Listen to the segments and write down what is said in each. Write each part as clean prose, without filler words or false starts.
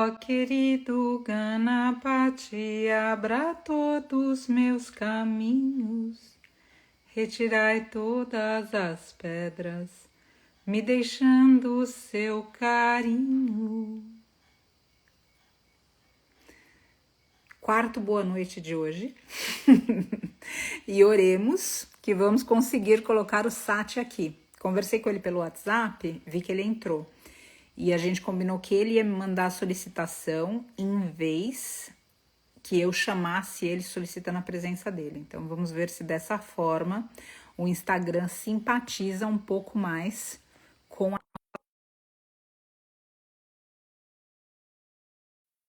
Ó querido Ganapati, abra todos meus caminhos, retirai todas as pedras, me deixando seu carinho. Quarto boa noite de hoje. E oremos que vamos conseguir colocar o Sati aqui. Conversei com ele pelo WhatsApp, vi que ele entrou. E a gente combinou que ele ia me mandar a solicitação em vez que eu chamasse ele solicitando a presença dele. Então vamos ver se dessa forma o Instagram simpatiza um pouco mais com a...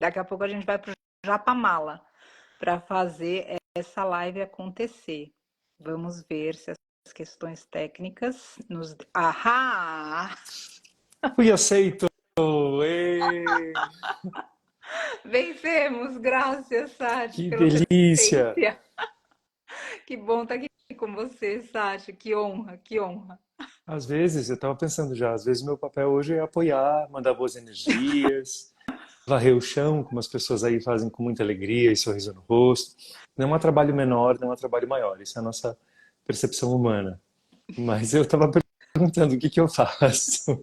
Daqui a pouco a gente vai pro Japamala para fazer essa live acontecer. Vamos ver se as questões técnicas nos... Ahá! Fui aceito! Ê! Vencemos, graças, Sati, Que pela delícia! persistência. Que bom estar aqui com você, Sati. Que honra, que honra. Às vezes, eu estava pensando já, às vezes meu papel hoje é apoiar, mandar boas energias, varrer o chão, como as pessoas aí fazem com muita alegria e sorriso no rosto. Não é um trabalho menor, não é um trabalho maior, isso é a nossa percepção humana. Mas eu estava perguntando o que que eu faço.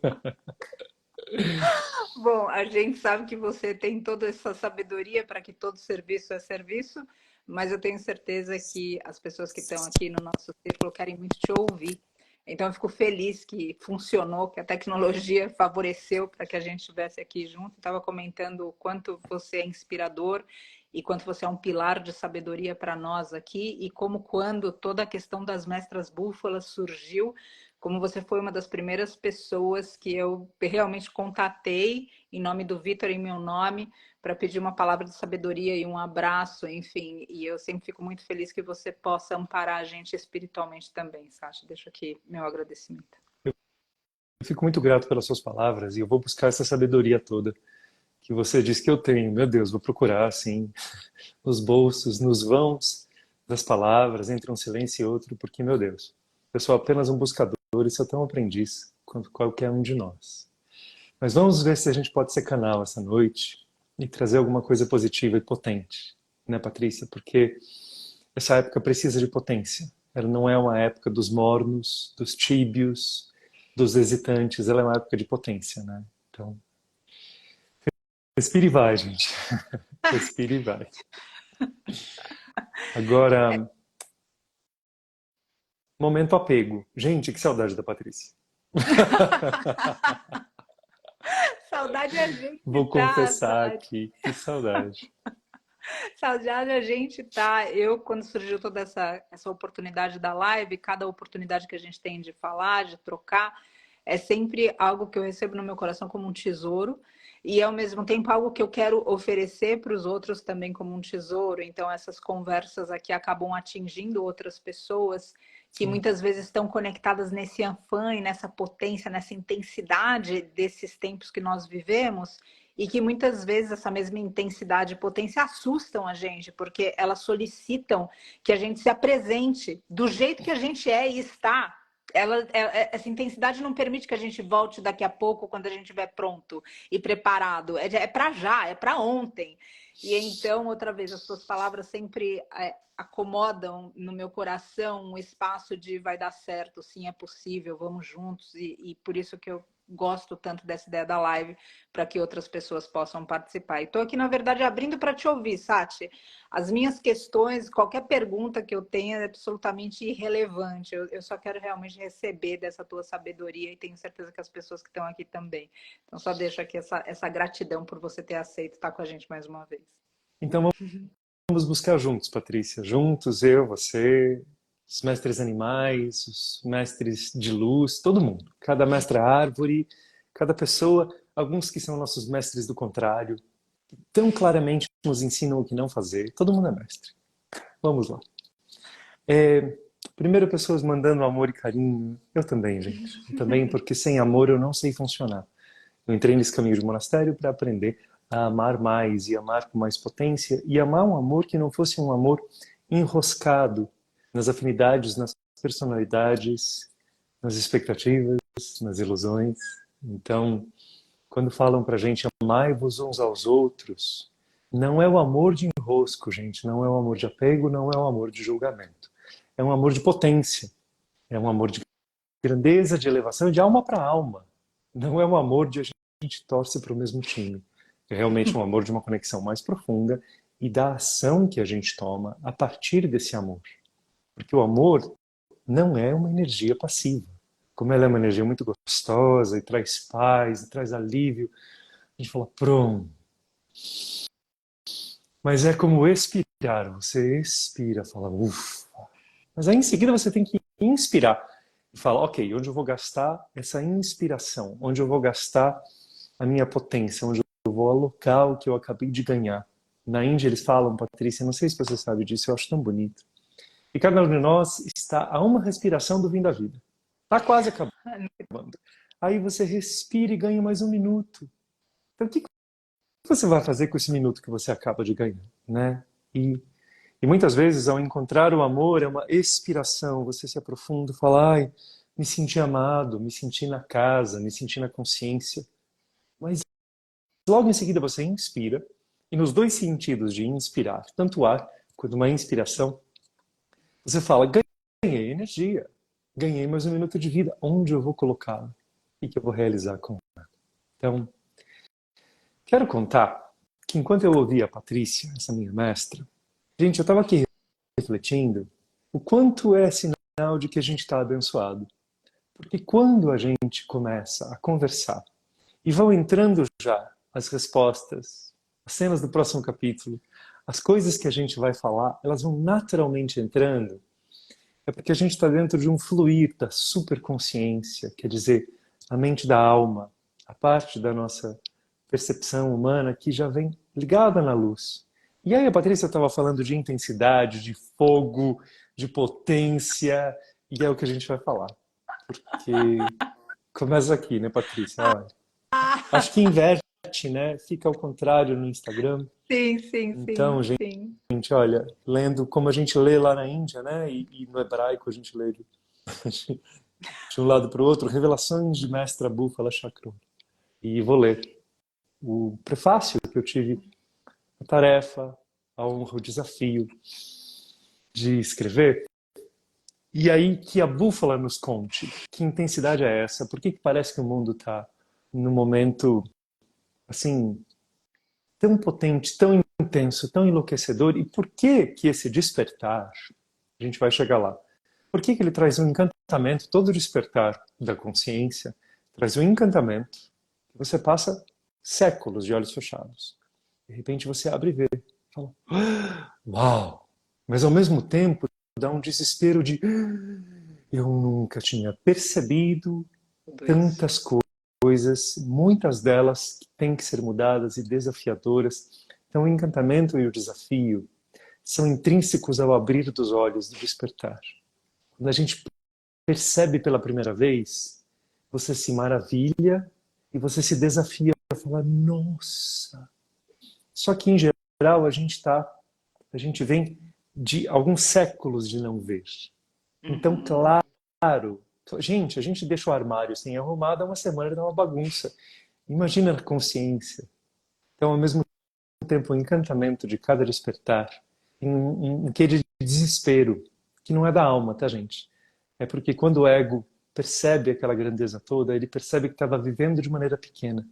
Bom, a gente sabe que você tem toda essa sabedoria para que todo serviço é serviço, mas eu tenho certeza que as pessoas que estão aqui no nosso círculo querem muito te ouvir. Então, eu fico feliz que funcionou, que a tecnologia favoreceu para que a gente estivesse aqui junto. Estava comentando o quanto você é inspirador e quanto você é um pilar de sabedoria para nós aqui, e como quando toda a questão das mestras búfalas surgiu, como você foi uma das primeiras pessoas que eu realmente contatei em nome do Vitor, em meu nome, para pedir uma palavra de sabedoria e um abraço, enfim. E eu sempre fico muito feliz que você possa amparar a gente espiritualmente também, Sasha. Deixo aqui meu agradecimento. Eu fico muito grato pelas suas palavras e eu vou buscar essa sabedoria toda que você disse que eu tenho. Meu Deus, vou procurar, assim, nos bolsos, nos vãos das palavras, entre um silêncio e outro, porque, meu Deus, eu sou apenas um buscador e sou tão aprendiz quanto qualquer um de nós. Mas vamos ver se a gente pode ser canal essa noite e trazer alguma coisa positiva e potente, né, Patrícia? Porque essa época precisa de potência. Ela não é uma época dos mornos, dos tíbios, dos hesitantes, ela é uma época de potência, né? Então, respire e vai, gente. Respire e vai. Agora, momento apego. Gente, que saudade da Patrícia. Saudade a gente Vou tá, confessar Sasha. aqui, que saudade. Saudade a gente tá. Eu, quando surgiu toda essa oportunidade da live, cada oportunidade que a gente tem de falar, de trocar, é sempre algo que eu recebo no meu coração como um tesouro. E ao mesmo tempo algo que eu quero oferecer para os outros também como um tesouro. Então essas conversas aqui acabam atingindo outras pessoas que Sim. muitas vezes estão conectadas nesse afã e nessa potência, nessa intensidade desses tempos que nós vivemos, e que muitas vezes essa mesma intensidade e potência assustam a gente, porque elas solicitam que a gente se apresente do jeito que a gente é e está. Essa intensidade não permite que a gente volte daqui a pouco, quando a gente estiver pronto e preparado. É para já, é para ontem. E então, outra vez, as suas palavras sempre acomodam no meu coração um espaço de vai dar certo, sim, é possível, vamos juntos. E por isso que eu gosto tanto dessa ideia da live, para que outras pessoas possam participar. E estou aqui, na verdade, abrindo para te ouvir, Sati. As minhas questões, qualquer pergunta que eu tenha é absolutamente irrelevante. Eu só quero realmente receber dessa tua sabedoria e tenho certeza que as pessoas que estão aqui também. Então, só deixo aqui essa gratidão por você ter aceito estar com a gente mais uma vez. Então vamos buscar juntos, Patrícia. Juntos, eu, você, os mestres animais, os mestres de luz, todo mundo. Cada mestra árvore, cada pessoa, alguns que são nossos mestres do contrário, tão claramente nos ensinam o que não fazer. Todo mundo é mestre. Vamos lá. Primeiro, pessoas mandando amor e carinho. Eu também, gente. Eu também, porque sem amor eu não sei funcionar. Eu entrei nesse caminho de monastério para aprender a amar mais e amar com mais potência e amar um amor que não fosse um amor enroscado nas afinidades, nas personalidades, nas expectativas, nas ilusões. Então, quando falam pra gente amai-vos uns aos outros, não é o amor de enrosco, gente, não é o amor de apego, não é o amor de julgamento. É um amor de potência, é um amor de grandeza, de elevação, de alma para alma. Não é um amor de a gente torce para o mesmo time. É realmente um amor de uma conexão mais profunda e da ação que a gente toma a partir desse amor. Porque o amor não é uma energia passiva. Como ela é uma energia muito gostosa e traz paz, e traz alívio, a gente fala, pronto. Mas é como expirar. Você expira, fala, ufa. Mas aí em seguida você tem que inspirar. E fala, ok, onde eu vou gastar essa inspiração? Onde eu vou gastar a minha potência? Onde eu vou alocar o que eu acabei de ganhar? Na Índia eles falam, Patrícia, não sei se você sabe disso, eu acho tão bonito. E cada um de nós está a uma respiração do fim da vida. Está quase acabando. Aí você respira e ganha mais um minuto. Então o que você vai fazer com esse minuto que você acaba de ganhar, né? E muitas vezes, ao encontrar o amor, é uma expiração. Você se aprofunda e fala, ai, me senti amado, me senti na casa, me senti na consciência. Mas logo em seguida você inspira, e nos dois sentidos de inspirar, tanto o ar quanto uma inspiração, você fala, ganhei energia, ganhei mais um minuto de vida. Onde eu vou colocá-lo? O que eu vou realizar com ela? Então, quero contar que enquanto eu ouvia a Patrícia, essa minha mestra, gente, eu estava aqui refletindo o quanto é sinal de que a gente está abençoado. Porque quando a gente começa a conversar e vão entrando já as respostas, as cenas do próximo capítulo, as coisas que a gente vai falar, elas vão naturalmente entrando. É porque a gente está dentro de um fluir da superconsciência, quer dizer, a mente da alma, a parte da nossa percepção humana que já vem ligada na luz. E aí a Patrícia estava falando de intensidade, de fogo, de potência, e é o que a gente vai falar. Porque começa aqui, né, Patrícia? Olha, acho que inverte, né? Fica ao contrário no Instagram. Sim, sim, Então, sim, sim. gente, olha, lendo como a gente lê lá na Índia, né? E no hebraico a gente lê de um lado para o outro, Revelações de Mestra Búfala Chakra. E vou ler o prefácio que eu tive, a tarefa, a honra, o desafio de escrever. E aí que a búfala nos conte que intensidade é essa, por que parece que o mundo está num momento assim tão potente, tão intenso, tão enlouquecedor, e por que que esse despertar, a gente vai chegar lá, por que que ele traz um encantamento, todo despertar da consciência traz um encantamento que você passa séculos de olhos fechados. De repente você abre e vê, fala, uau! Mas ao mesmo tempo dá um desespero de eu nunca tinha percebido Tudo isso. tantas coisas, muitas delas que têm que ser mudadas e desafiadoras. Então o encantamento e o desafio são intrínsecos ao abrir dos olhos, do despertar. Quando a gente percebe pela primeira vez, você se maravilha e você se desafia a falar, nossa! Só que em geral a gente vem de alguns séculos de não ver. Então, claro, gente, a gente deixa o armário sem arrumado há uma semana e dá uma bagunça. Imagina a consciência. Então, ao mesmo tempo, o encantamento de cada despertar, um quê de desespero, que não é da alma, tá, gente? É porque quando o ego percebe aquela grandeza toda, ele percebe que estava vivendo de maneira pequena.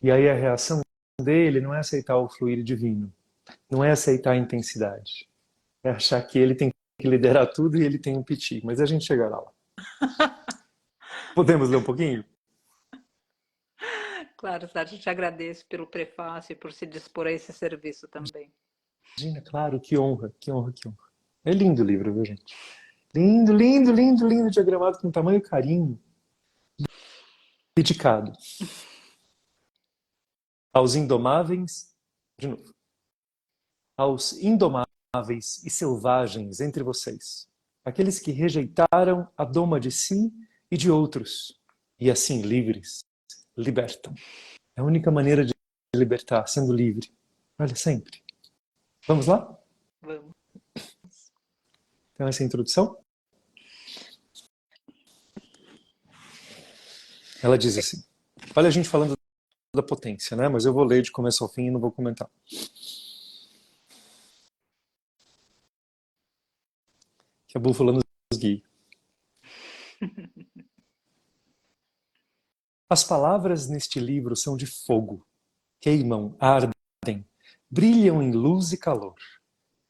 E aí a reação dele não é aceitar o fluir divino, não é aceitar a intensidade, é achar que ele tem que liderar tudo e ele tem um piti. Mas a gente chegará lá. Podemos ler um pouquinho? Claro, Sérgio, te agradeço pelo prefácio e por se dispor a esse serviço também. Imagina, claro, que honra, que honra, que honra. É lindo o livro, viu, gente? Lindo, lindo, lindo, lindo, diagramado com tamanho carinho, dedicado aos indomáveis, de novo, aos indomáveis e selvagens entre vocês, aqueles que rejeitaram a doma de si e de outros, e assim livres, libertam. É a única maneira de libertar, sendo livre. Olha, sempre. Vamos lá? Vamos. Então, essa é a introdução. Ela diz assim, olha a gente falando da potência, né? Mas eu vou ler de começo ao fim e não vou comentar. Que a búfala nos guie. As palavras neste livro são de fogo, queimam, ardem, brilham em luz e calor,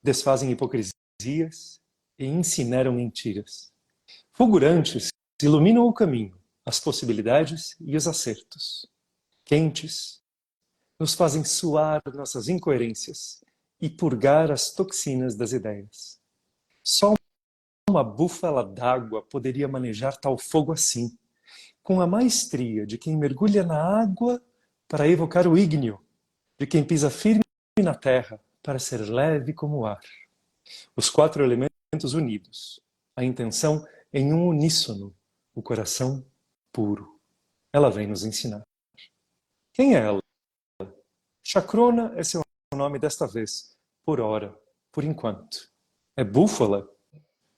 desfazem hipocrisias e incineram mentiras. Fulgurantes, iluminam o caminho, as possibilidades e os acertos. Quentes, nos fazem suar nossas incoerências e purgar as toxinas das ideias. Só uma búfala d'água poderia manejar tal fogo assim, com a maestria de quem mergulha na água para evocar o ígneo, de quem pisa firme na terra para ser leve como o ar. Os quatro elementos unidos, a intenção em um uníssono, o coração puro. Ela vem nos ensinar. Quem é ela? Chakrona é seu nome desta vez, por hora, por enquanto. É búfala?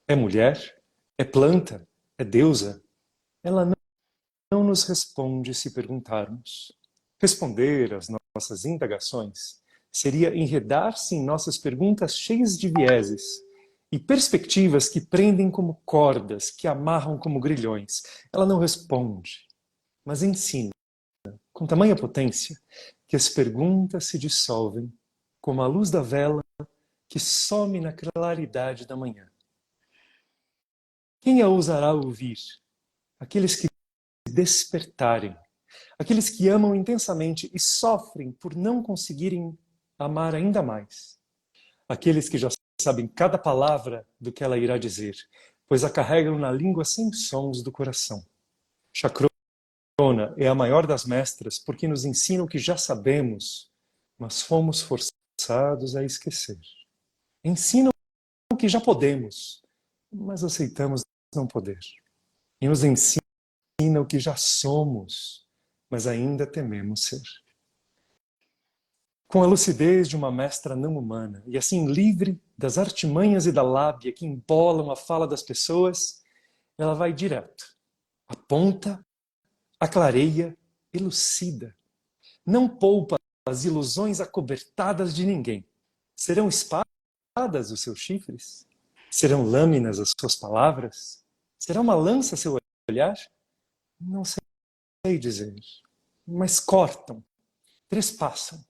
É mulher? É planta? É deusa? Ela não nos responde se perguntarmos. Responder às nossas indagações seria enredar-se em nossas perguntas cheias de vieses e perspectivas que prendem como cordas, que amarram como grilhões. Ela não responde, mas ensina, com tamanha potência, que as perguntas se dissolvem como a luz da vela que some na claridade da manhã. Quem a ousará ouvir? Aqueles que se despertarem, aqueles que amam intensamente e sofrem por não conseguirem amar ainda mais, aqueles que já sabem cada palavra do que ela irá dizer, pois a carregam na língua sem sons do coração. Chakrona é a maior das mestras porque nos ensina o que já sabemos, mas fomos forçados a esquecer. Ensina o que já podemos, mas aceitamos não poder. E nos ensina o que já somos, mas ainda tememos ser. Com a lucidez de uma mestra não humana, e assim livre das artimanhas e da lábia que embolam a fala das pessoas, ela vai direto, aponta, aclareia, elucida. Não poupa as ilusões acobertadas de ninguém. Serão espadas os seus chifres? Serão lâminas as suas palavras? Será uma lança seu olhar? Não sei dizer, mas cortam, trespassam.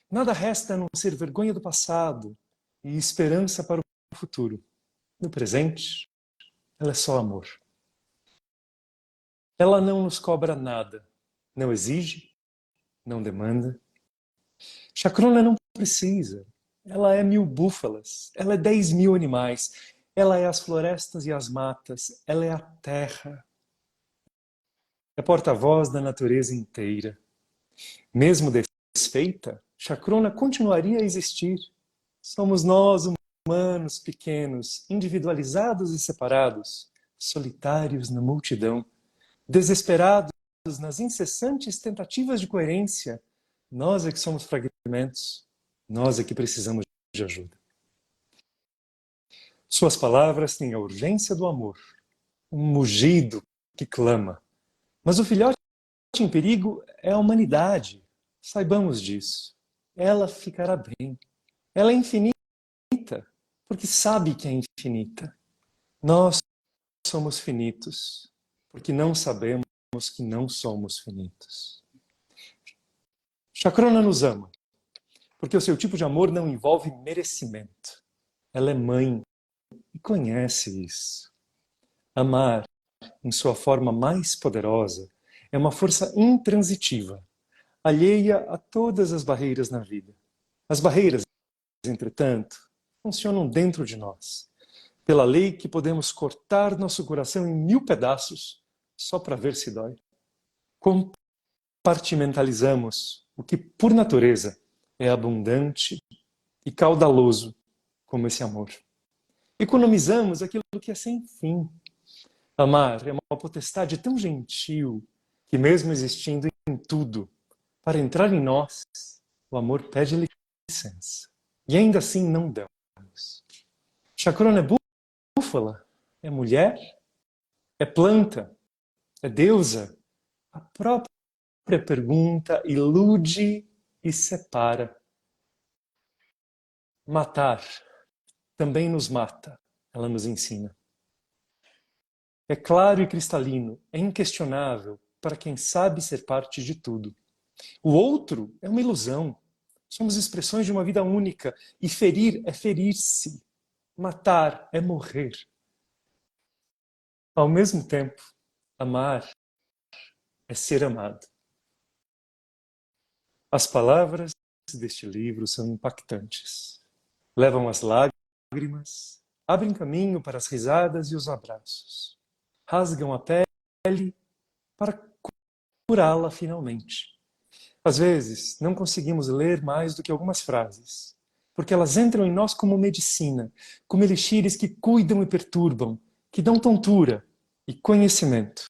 Nada resta a não ser vergonha do passado e esperança para o futuro. No presente, ela é só amor. Ela não nos cobra nada, não exige, não demanda. Chakrona não precisa. Ela é 1000 búfalas, ela é 10.000 animais, ela é as florestas e as matas, ela é a terra. É porta-voz da natureza inteira. Mesmo desfeita, Chakrona continuaria a existir. Somos nós, humanos pequenos, individualizados e separados, solitários na multidão, desesperados nas incessantes tentativas de coerência. Nós é que somos fragmentos, nós é que precisamos de ajuda. Suas palavras têm a urgência do amor, um mugido que clama. Mas o filhote em perigo é a humanidade. Saibamos disso. Ela ficará bem. Ela é infinita, porque sabe que é infinita. Nós somos finitos, porque não sabemos que não somos finitos. Chakrona nos ama, porque o seu tipo de amor não envolve merecimento. Ela é mãe e conhece isso. Amar, em sua forma mais poderosa, é uma força intransitiva, alheia a todas as barreiras na vida. As barreiras, entretanto, funcionam dentro de nós, pela lei que podemos cortar nosso coração em 1000 pedaços só para ver se dói. Compartimentalizamos o que, por natureza, é abundante e caudaloso, como esse amor. Economizamos aquilo que é sem fim. Amar é uma potestade tão gentil que, mesmo existindo em tudo, para entrar em nós, o amor pede licença. E ainda assim não damos. Chakrona é búfala, é mulher, é planta, é deusa, a própria pergunta, ilude e separa. Matar também nos mata, ela nos ensina. É claro e cristalino, é inquestionável para quem sabe ser parte de tudo. O outro é uma ilusão. Somos expressões de uma vida única e ferir é ferir-se. Matar é morrer. Ao mesmo tempo, amar é ser amado. As palavras deste livro são impactantes. Levam as lágrimas, abrem caminho para as risadas e os abraços. Rasgam a pele para curá-la finalmente. Às vezes, não conseguimos ler mais do que algumas frases, porque elas entram em nós como medicina, como elixires que cuidam e perturbam, que dão tontura e conhecimento,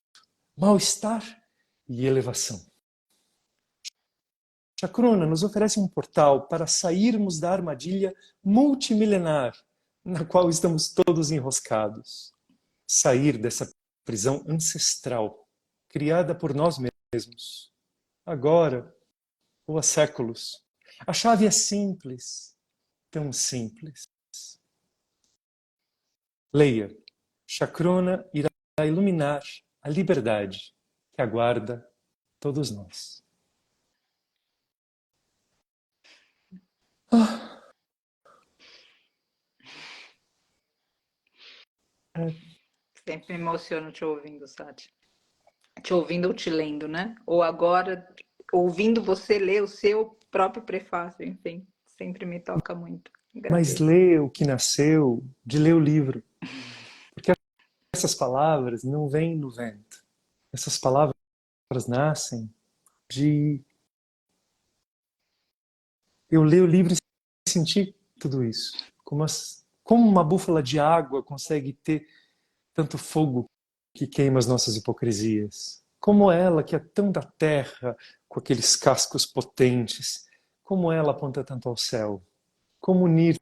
mal-estar e elevação. Chacruna nos oferece um portal para sairmos da armadilha multimilenar na qual estamos todos enroscados. Sair dessa prisão ancestral, criada por nós mesmos, agora ou há séculos. A chave é simples, tão simples. Leia. Chacruna irá iluminar a liberdade que aguarda todos nós. Sempre me emociono te ouvindo, Sati. Te ouvindo ou te lendo, né? Ou agora, ouvindo você ler o seu próprio prefácio, enfim. Sempre me toca muito. Mas Agradeço. lê o que nasceu de ler o livro. Porque essas palavras não vêm do vento. Essas palavras nascem de eu ler o livro e sentir tudo isso. Como uma búfala de água consegue ter tanto fogo que queima as nossas hipocrisias? Como ela, que é tão da terra, com aqueles cascos potentes, como ela aponta tanto ao céu? Como unir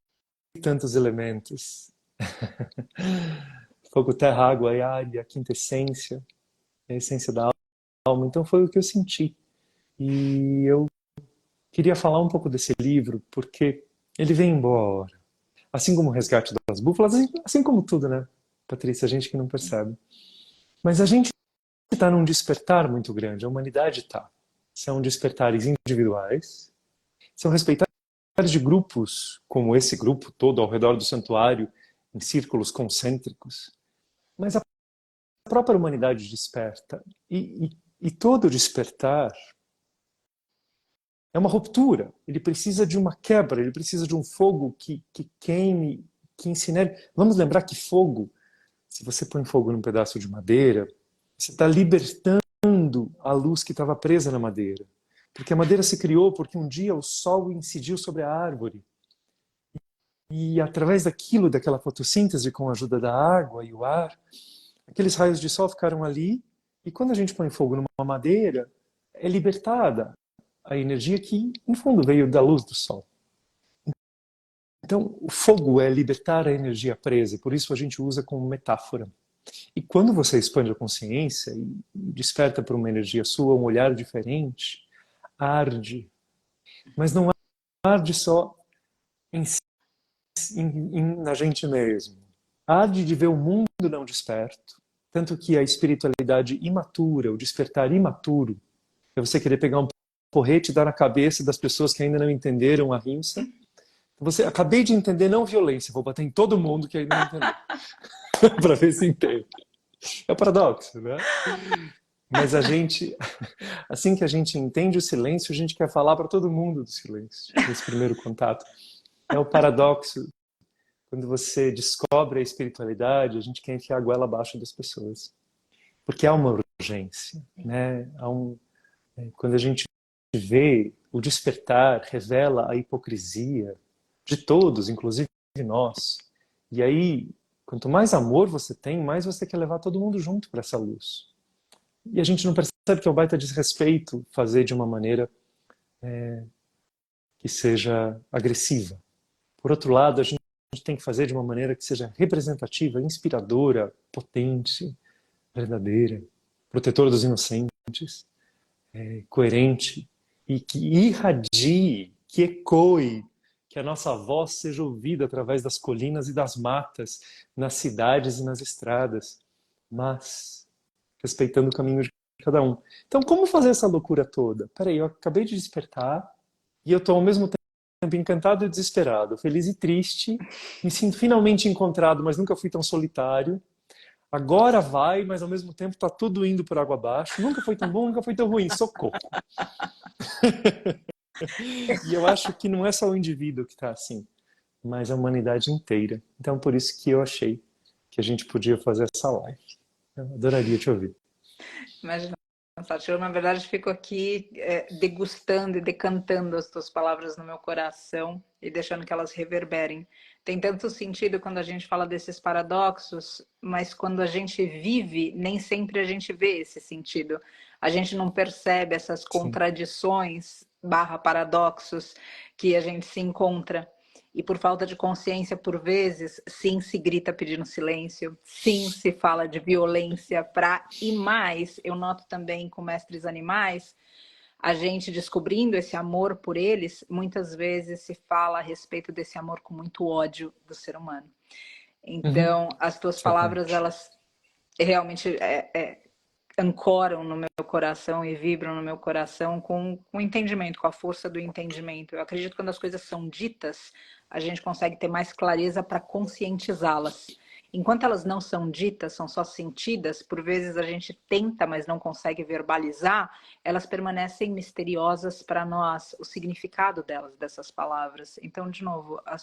tantos elementos? Fogo, terra, água e ar, a quinta essência, a essência da alma. Então foi o que eu senti. E eu queria falar um pouco desse livro, porque ele vem em boa hora. Assim como o Resgate das Búfalas, assim como tudo, né, Patrícia? A gente que não percebe. Mas a gente está num despertar muito grande, a humanidade está. São despertares individuais, são respeitares de grupos, como esse grupo todo ao redor do santuário, em círculos concêntricos. Mas a própria humanidade desperta. E todo despertar é uma ruptura. Ele precisa de uma quebra, ele precisa de um fogo que queime, que incinere. Vamos lembrar que fogo, se você põe fogo num pedaço de madeira, você está libertando a luz que estava presa na madeira. Porque a madeira se criou porque um dia o sol incidiu sobre a árvore. E através daquilo, daquela fotossíntese com a ajuda da água e o ar, aqueles raios de sol ficaram ali. E quando a gente põe fogo numa madeira, é libertada a energia que, no fundo, veio da luz do sol. Então, o fogo é libertar a energia presa, por isso a gente usa como metáfora. E quando você expande a consciência e desperta para uma energia sua, um olhar diferente, arde. Mas não arde só na gente mesmo. Arde de ver o mundo não desperto. Tanto que a espiritualidade imatura, o despertar imaturo, é você querer pegar um porrete e dar na cabeça das pessoas que ainda não entenderam a rimsa. Você, acabei de entender não violência, vou bater em todo mundo que ainda não entendeu. Para ver se entende. É o paradoxo, né? Mas a gente, assim que a gente entende o silêncio, a gente quer falar para todo mundo do silêncio, nesse primeiro contato. É o paradoxo. Quando você descobre a espiritualidade, a gente quer enfiar a goela abaixo das pessoas. Porque há uma urgência, né? Quando a gente vê o despertar, revela a hipocrisia de todos, inclusive nós. E aí, quanto mais amor você tem, mais você quer levar todo mundo junto para essa luz. E a gente não percebe que é um baita desrespeito fazer de uma maneira que seja agressiva. Por outro lado, a gente tem que fazer de uma maneira que seja representativa, inspiradora, potente, verdadeira, protetora dos inocentes. coerente e que irradie, que ecoe, que a nossa voz seja ouvida através das colinas e das matas, nas cidades e nas estradas, mas respeitando o caminho de cada um. Então, como fazer essa loucura toda? Peraí, eu acabei de despertar e eu estou ao mesmo tempo encantado e desesperado, feliz e triste, me sinto finalmente encontrado, mas nunca fui tão solitário. Agora vai, mas ao mesmo tempo está tudo indo por água abaixo. Nunca foi tão bom, nunca foi tão ruim. Socorro. E eu acho que não é só o indivíduo que está assim, mas a humanidade inteira. Então, por isso que eu achei que a gente podia fazer essa live. Eu adoraria te ouvir. Imagina, Sati, eu na verdade fico aqui degustando e decantando as tuas palavras no meu coração e deixando que elas reverberem. Tem tanto sentido quando a gente fala desses paradoxos, mas quando a gente vive, nem sempre a gente vê esse sentido. A gente não percebe essas Sim. contradições barra paradoxos que a gente se encontra. E por falta de consciência, por vezes, sim, se grita pedindo silêncio, sim, se fala de violência para e mais. Eu noto também com mestres animais, a gente descobrindo esse amor por eles, muitas vezes se fala a respeito desse amor com muito ódio do ser humano. Uhum. Então, as tuas palavras, Exatamente. elas realmente ancoram no meu coração e vibram no meu coração com o entendimento, com a força do entendimento. Eu acredito que quando as coisas são ditas, a gente consegue ter mais clareza para conscientizá-las. Enquanto elas não são ditas, são só sentidas, por vezes a gente tenta, mas não consegue verbalizar, elas permanecem misteriosas para nós, o significado delas, dessas palavras. Então, de novo, a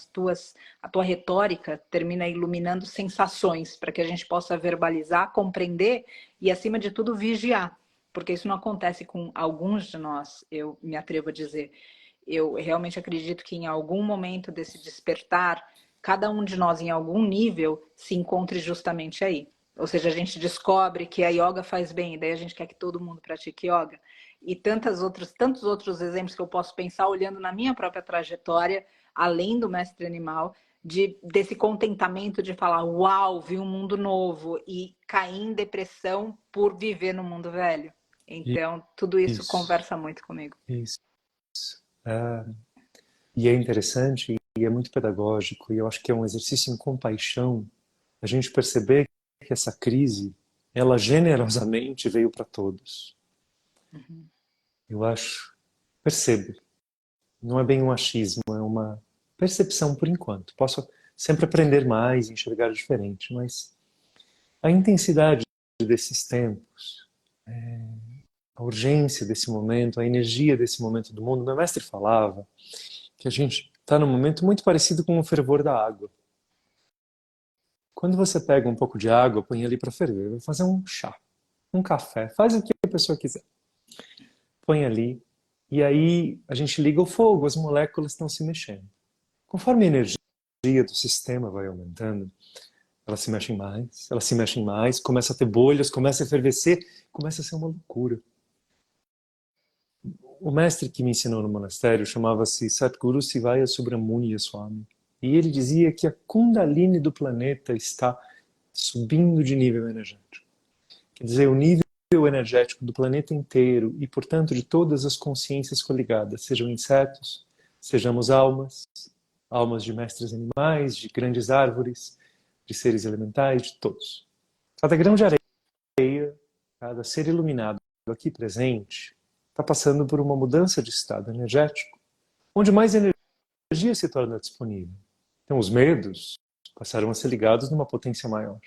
tua retórica termina iluminando sensações para que a gente possa verbalizar, compreender e, acima de tudo, vigiar. Porque isso não acontece com alguns de nós, eu me atrevo a dizer. Eu realmente acredito que em algum momento desse despertar, cada um de nós, em algum nível, se encontre justamente aí. Ou seja, a gente descobre que a yoga faz bem, e daí a gente quer que todo mundo pratique yoga. E tantos outros exemplos que eu posso pensar olhando na minha própria trajetória, além do mestre animal, desse contentamento de falar, uau, vi um mundo novo, e cair em depressão por viver no mundo velho. Então, tudo isso Isso, conversa muito comigo. isso. Ah, e é interessante e é muito pedagógico, e eu acho que é um exercício em compaixão a gente perceber que essa crise, ela generosamente veio para todos. Uhum. Eu acho, percebo, não é bem um achismo, é uma percepção por enquanto. Posso sempre aprender mais, enxergar diferente, mas a intensidade desses tempos, a urgência desse momento, a energia desse momento do mundo, meu mestre falava que a gente está num momento muito parecido com o fervor da água. Quando você pega um pouco de água, põe ali para ferver, vai fazer um chá, um café, faz o que a pessoa quiser. Põe ali, e aí a gente liga o fogo, as moléculas estão se mexendo. Conforme a energia do sistema vai aumentando, elas se mexem mais, começa a ter bolhas, começa a efervescer, começa a ser uma loucura. O mestre que me ensinou no monastério chamava-se Satguru Sivaya Subramanya Swami. E ele dizia que a Kundalini do planeta está subindo de nível energético. Quer dizer, o nível energético do planeta inteiro e, portanto, de todas as consciências coligadas, sejam insetos, sejamos almas, almas de mestres animais, de grandes árvores, de seres elementais, de todos. Cada grão de areia, cada ser iluminado aqui presente, está passando por uma mudança de estado energético, onde mais energia se torna disponível. Então, os medos passaram a ser ligados numa potência maior.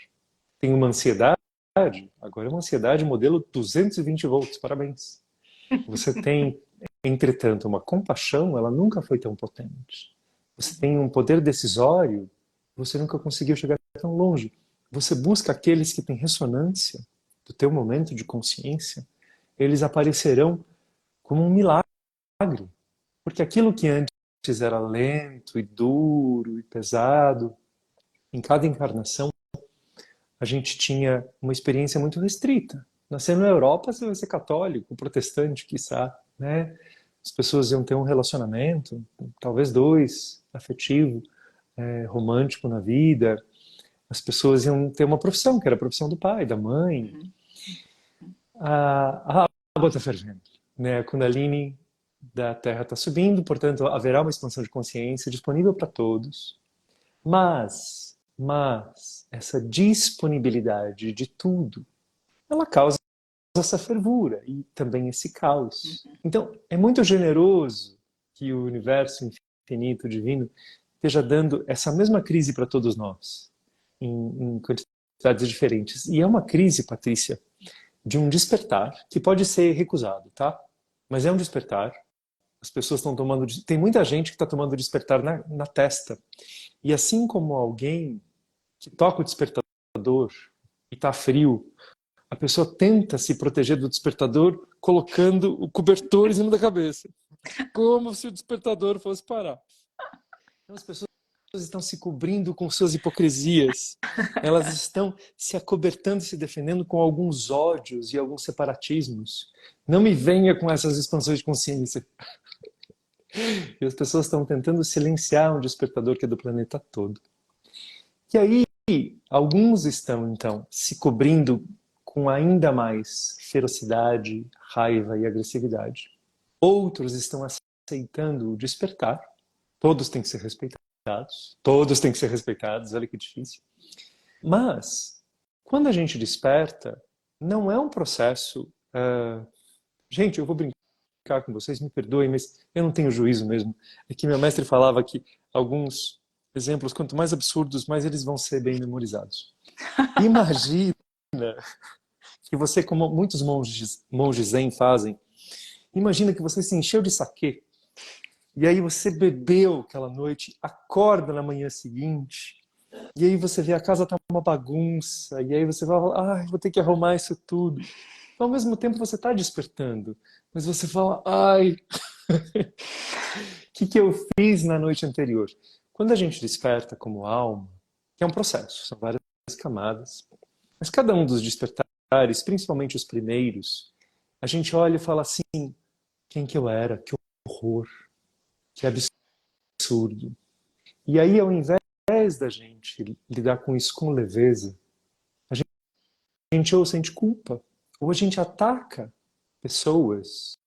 Tem uma ansiedade, agora é uma ansiedade modelo 220 volts, parabéns. Você tem, entretanto, uma compaixão, ela nunca foi tão potente. Você tem um poder decisório, você nunca conseguiu chegar tão longe. Você busca aqueles que têm ressonância do teu momento de consciência, eles aparecerão como um milagre. Porque aquilo que antes era lento e duro e pesado, em cada encarnação, a gente tinha uma experiência muito restrita. Nascer na Europa, você vai ser católico, protestante, quiçá, né? As pessoas iam ter um relacionamento, talvez dois, afetivo, romântico na vida. As pessoas iam ter uma profissão, que era a profissão do pai, da mãe. Uhum. A água está fervendo. né, a Kundalini da Terra está subindo, portanto haverá uma expansão de consciência disponível para todos. Mas essa disponibilidade de tudo, ela causa essa fervura e também esse caos. Então, é muito generoso que o universo infinito, divino, esteja dando essa mesma crise para todos nós, em quantidades diferentes. E é uma crise, Patrícia, de um despertar que pode ser recusado, tá? Mas é um despertar. As pessoas estão tomando... Tem muita gente que está tomando despertar na testa. E assim como alguém que toca o despertador e está frio, a pessoa tenta se proteger do despertador colocando o cobertor em cima da cabeça. Como se o despertador fosse parar. Então as pessoas estão se cobrindo com suas hipocrisias. Elas estão se acobertando e se defendendo com alguns ódios e alguns separatismos. Não me venha com essas expansões de consciência. E as pessoas estão tentando silenciar um despertador que é do planeta todo. E aí, alguns estão, então, se cobrindo com ainda mais ferocidade, raiva e agressividade. Outros estão aceitando o despertar. Todos têm que ser respeitados. Todos têm que ser respeitados, olha que difícil. Mas, quando a gente desperta, não é um processo... Gente, eu vou brincar com vocês, me perdoem, mas eu não tenho juízo mesmo. É que meu mestre falava que alguns exemplos, quanto mais absurdos, mais eles vão ser bem memorizados. Imagina que você, como muitos monges zen fazem, imagina que você se encheu de saquê, e aí você bebeu aquela noite, acorda na manhã seguinte, e aí você vê a casa tá uma bagunça, e aí você fala, ai, vou ter que arrumar isso tudo. Ao mesmo tempo você está despertando, mas você fala, ai, o que eu fiz na noite anterior? Quando a gente desperta como alma, que é um processo, são várias camadas, mas cada um dos despertares, principalmente os primeiros, a gente olha e fala assim, quem que eu era? Que horror, que absurdo. E aí, ao invés da gente lidar com isso com leveza, a gente ou sente culpa, ou a gente ataca pessoas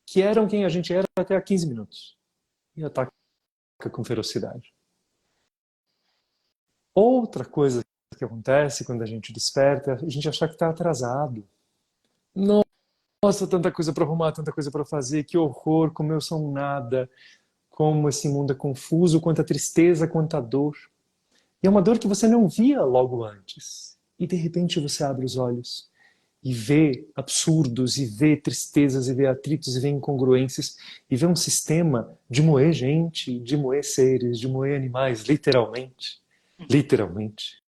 que eram quem a gente era até há 15 minutos. E ataca com ferocidade. Outra coisa que acontece quando a gente desperta, a gente achar que está atrasado. Nossa, tanta coisa para arrumar, tanta coisa para fazer, que horror, como eu sou um nada, como esse mundo é confuso, quanta tristeza, quanta dor. E é uma dor que você não via logo antes. E de repente você abre os olhos e vê absurdos, e vê tristezas, e vê atritos, e vê incongruências, e vê um sistema de moer gente, de moer seres, de moer animais, literalmente. Literalmente.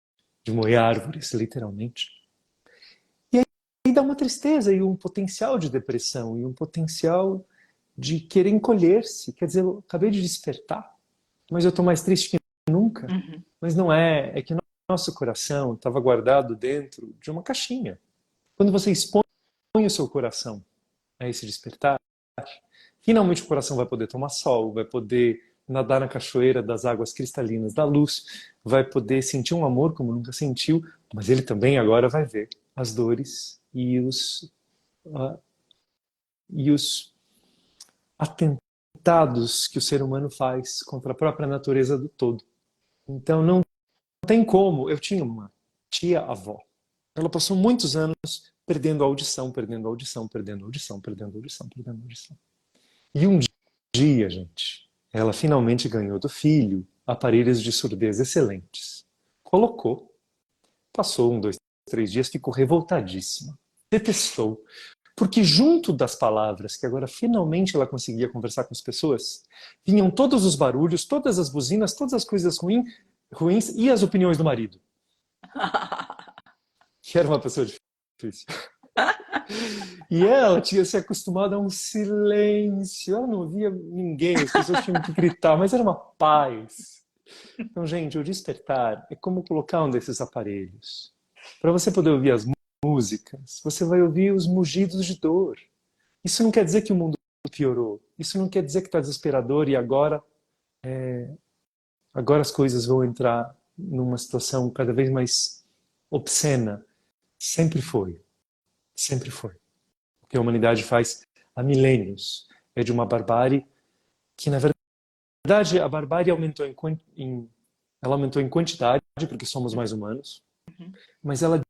De moer árvores, literalmente. E aí dá uma tristeza e um potencial de depressão, e um potencial de querer encolher-se. Quer dizer, eu acabei de despertar, mas eu estou mais triste que nunca. Mas não é, é que o nosso coração estava guardado dentro de uma caixinha. Quando você expõe o seu coração a esse despertar, finalmente o coração vai poder tomar sol, vai poder nadar na cachoeira das águas cristalinas da luz, vai poder sentir um amor como nunca sentiu, mas ele também agora vai ver as dores e os atentados que o ser humano faz contra a própria natureza do todo. Então não tem como. Eu tinha uma tia-avó. Ela passou muitos anos perdendo a audição, perdendo a audição, perdendo a audição, perdendo a audição, perdendo a audição. E um dia, gente, ela finalmente ganhou do filho aparelhos de surdez excelentes. Colocou, passou 1, 2, 3 dias, ficou revoltadíssima. Detestou. Porque junto das palavras, que agora finalmente ela conseguia conversar com as pessoas, vinham todos os barulhos, todas as buzinas, todas as coisas ruins e as opiniões do marido. Que era uma pessoa difícil. E ela tinha se acostumado a um silêncio. Ela não via ninguém, as pessoas tinham que gritar, mas era uma paz. Então, gente, o despertar é como colocar um desses aparelhos. Para você poder ouvir as músicas, você vai ouvir os mugidos de dor. Isso não quer dizer que o mundo piorou. Isso não quer dizer que está desesperador e agora as coisas vão entrar numa situação cada vez mais obscena. Sempre foi. Sempre foi. O que a humanidade faz há milênios. É de uma barbárie que, na verdade, a barbárie aumentou ela aumentou em quantidade, porque somos mais humanos, Uhum. mas ela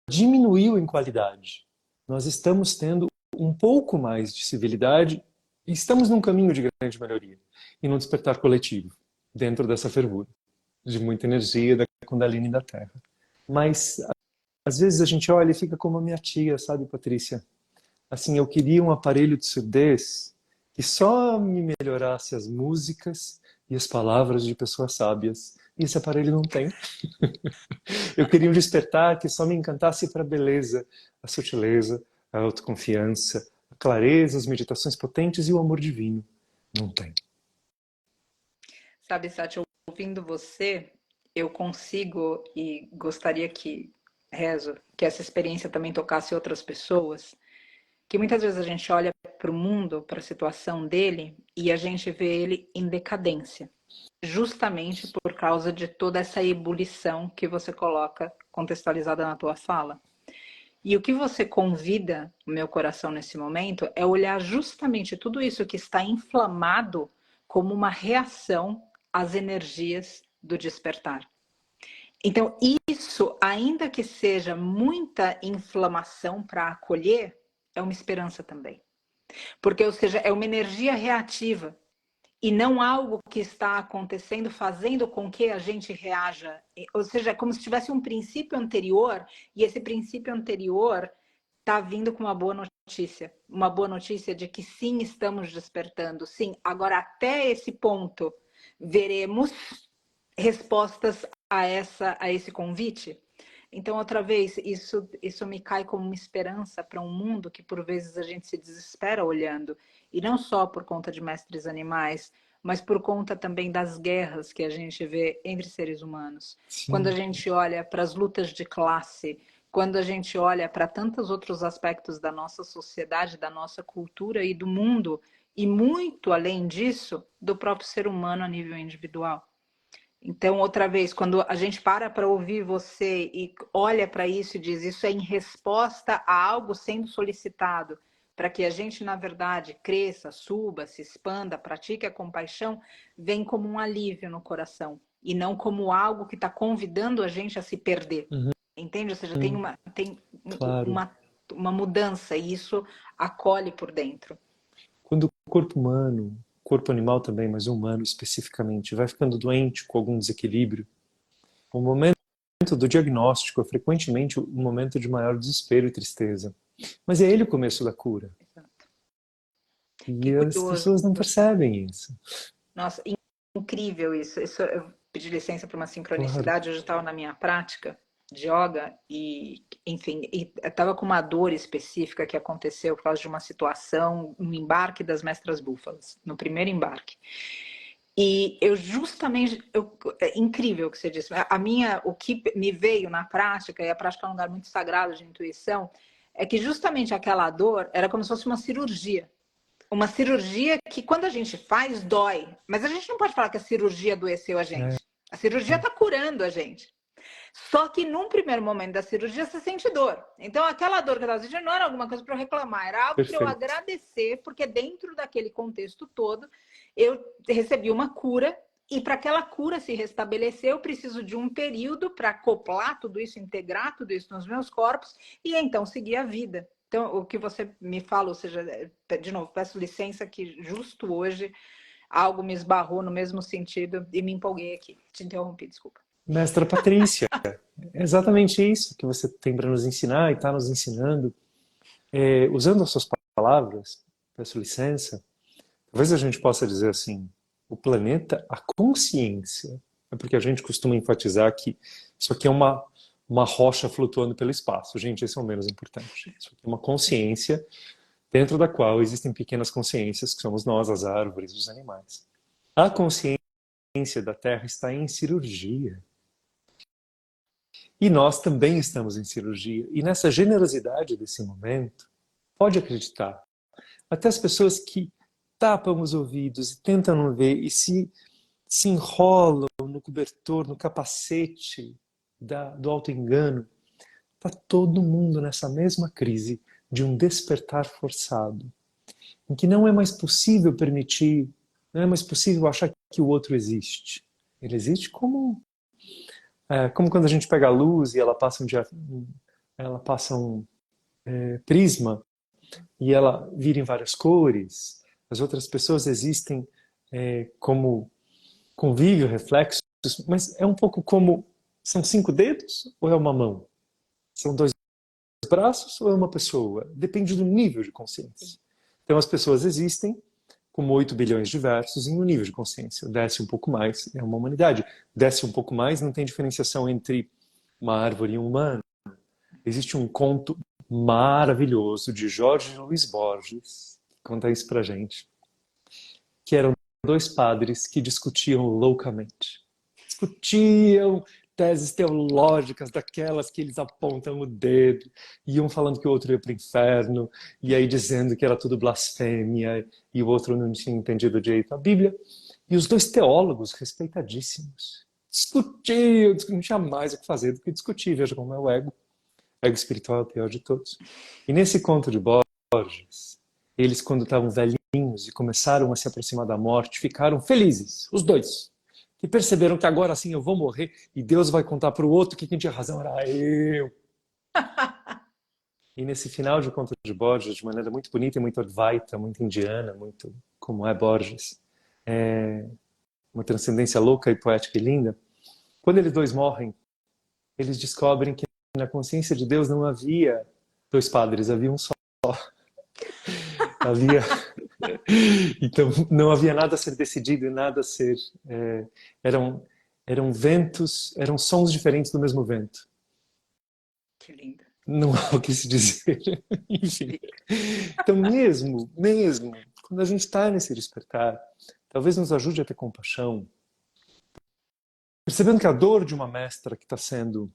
diminuiu em qualidade. Nós estamos tendo um pouco mais de civilidade e estamos num caminho de grande melhoria e num despertar coletivo dentro dessa fervura de muita energia da Kundalini da Terra. Mas às vezes a gente olha e fica como a minha tia, sabe, Patrícia? Assim, eu queria um aparelho de surdez que só me melhorasse as músicas e as palavras de pessoas sábias. E esse aparelho não tem. Eu queria um despertar que só me encantasse para a beleza, a sutileza, a autoconfiança, a clareza, as meditações potentes e o amor divino. Não tem. Sabe, Sati, ouvindo você, eu consigo e gostaria que, rezo, que essa experiência também tocasse outras pessoas, que muitas vezes a gente olha para o mundo, para a situação dele, e a gente vê ele em decadência, justamente por causa de toda essa ebulição que você coloca contextualizada na tua fala. E o que você convida o meu coração nesse momento é olhar justamente tudo isso que está inflamado como uma reação às energias do despertar. Então, isso, ainda que seja muita inflamação para acolher, é uma esperança também. Porque, ou seja, é uma energia reativa e não algo que está acontecendo fazendo com que a gente reaja. Ou seja, é como se tivesse um princípio anterior e esse princípio anterior está vindo com uma boa notícia de que sim, estamos despertando, sim. Agora, até esse ponto, veremos respostas a esse convite. Então, outra vez, isso me cai como uma esperança para um mundo que por vezes a gente se desespera olhando, e não só por conta de mestres animais, mas por conta também das guerras que a gente vê entre seres humanos. Quando a Sim. gente olha para as lutas de classe, quando a gente olha para tantos outros aspectos da nossa sociedade, da nossa cultura e do mundo, e muito além disso, do próprio ser humano a nível individual. Então, outra vez, quando a gente para ouvir você e olha para isso e diz isso é em resposta a algo sendo solicitado, para que a gente, na verdade, cresça, suba, se expanda, pratique a compaixão, vem como um alívio no coração e não como algo que está convidando a gente a se perder. Uhum. Entende? Ou seja, tem Claro. uma mudança e isso acolhe por dentro. Quando o corpo humano, corpo animal também, mas o humano especificamente, vai ficando doente com algum desequilíbrio, o momento do diagnóstico é frequentemente o momento de maior desespero e tristeza. Mas é ele o começo da cura. Que E as curioso. pessoas não percebem isso. Nossa, incrível isso. Eu pedi licença para uma Claro. sincronicidade. Hoje eu estava na minha prática de yoga e, enfim, estava com uma dor específica que aconteceu por causa de uma situação no embarque das mestras búfalas, no primeiro embarque. E eu justamente, é incrível o que você disse. O que me veio na prática, e a prática é um lugar muito sagrado de intuição, é que justamente aquela dor era como se fosse uma cirurgia que quando a gente faz, dói. Mas a gente não pode falar que a cirurgia adoeceu a É. gente. A cirurgia está curando a gente. Só que num primeiro momento da cirurgia você sente dor. Então aquela dor que eu estava sentindo não era alguma coisa para eu reclamar, era algo para eu Perfeito. agradecer, porque dentro daquele contexto todo eu recebi uma cura e para aquela cura se restabelecer eu preciso de um período para acoplar tudo isso, integrar tudo isso nos meus corpos e então seguir a vida. Então, o que você me fala, ou seja, de novo, peço licença que justo hoje algo me esbarrou no mesmo sentido e me empolguei aqui. Te interrompi, desculpa. Mestra Patrícia, é exatamente isso que você tem para nos ensinar e está nos ensinando. Usando as suas palavras, peço licença, talvez a gente possa dizer assim, o planeta, a consciência, é porque a gente costuma enfatizar que isso aqui é uma rocha flutuando pelo espaço. Gente, esse é o menos importante. Isso aqui é uma consciência dentro da qual existem pequenas consciências, que somos nós, as árvores, os animais. A consciência da Terra está em cirurgia. E nós também estamos em cirurgia. E nessa generosidade desse momento, pode acreditar, até as pessoas que tapam os ouvidos e tentam não ver e se enrolam no cobertor, no capacete do auto-engano, está todo mundo nessa mesma crise de um despertar forçado. em que não é mais possível permitir, não é mais possível achar que o outro existe. Ele existe como quando a gente pega a luz e ela passa um prisma e ela vira em várias cores. As outras pessoas existem como convívio, reflexos, mas é um pouco como, são 5 dedos ou é uma mão? São 2 braços ou é uma pessoa? Depende do nível de consciência. Então as pessoas existem como 8 bilhões de versos em um nível de consciência. Desce um pouco mais, é uma humanidade. Desce um pouco mais, não tem diferenciação entre uma árvore e um humano. Existe um conto maravilhoso de Jorge Luiz Borges, que conta isso pra gente, que eram 2 padres que discutiam loucamente. Discutiam teses teológicas, daquelas que eles apontam o dedo, e um falando que o outro ia para o inferno, e aí dizendo que era tudo blasfêmia, e o outro não tinha entendido direito a Bíblia. E os 2 teólogos, respeitadíssimos, discutiam, não tinha mais o que fazer do que discutir. Veja como é o ego. O ego espiritual é o pior de todos. E nesse conto de Borges, eles, quando estavam velhinhos e começaram a se aproximar da morte, ficaram felizes, os 2. Que perceberam que agora sim eu vou morrer e Deus vai contar para o outro que quem tinha razão era eu. E nesse final de conto de Borges, de maneira muito bonita e muito Advaita, muito indiana, muito como é Borges, uma transcendência louca e poética e linda, quando eles 2 morrem, eles descobrem que na consciência de Deus não havia 2 padres, havia um só. Havia... Então não havia nada a ser decidido e nada a ser... eram ventos, eram sons diferentes do mesmo vento. Que lindo. Não há o que se dizer. Enfim. Então mesmo, quando a gente está nesse despertar, talvez nos ajude a ter compaixão, percebendo que a dor de uma mestra que está sendo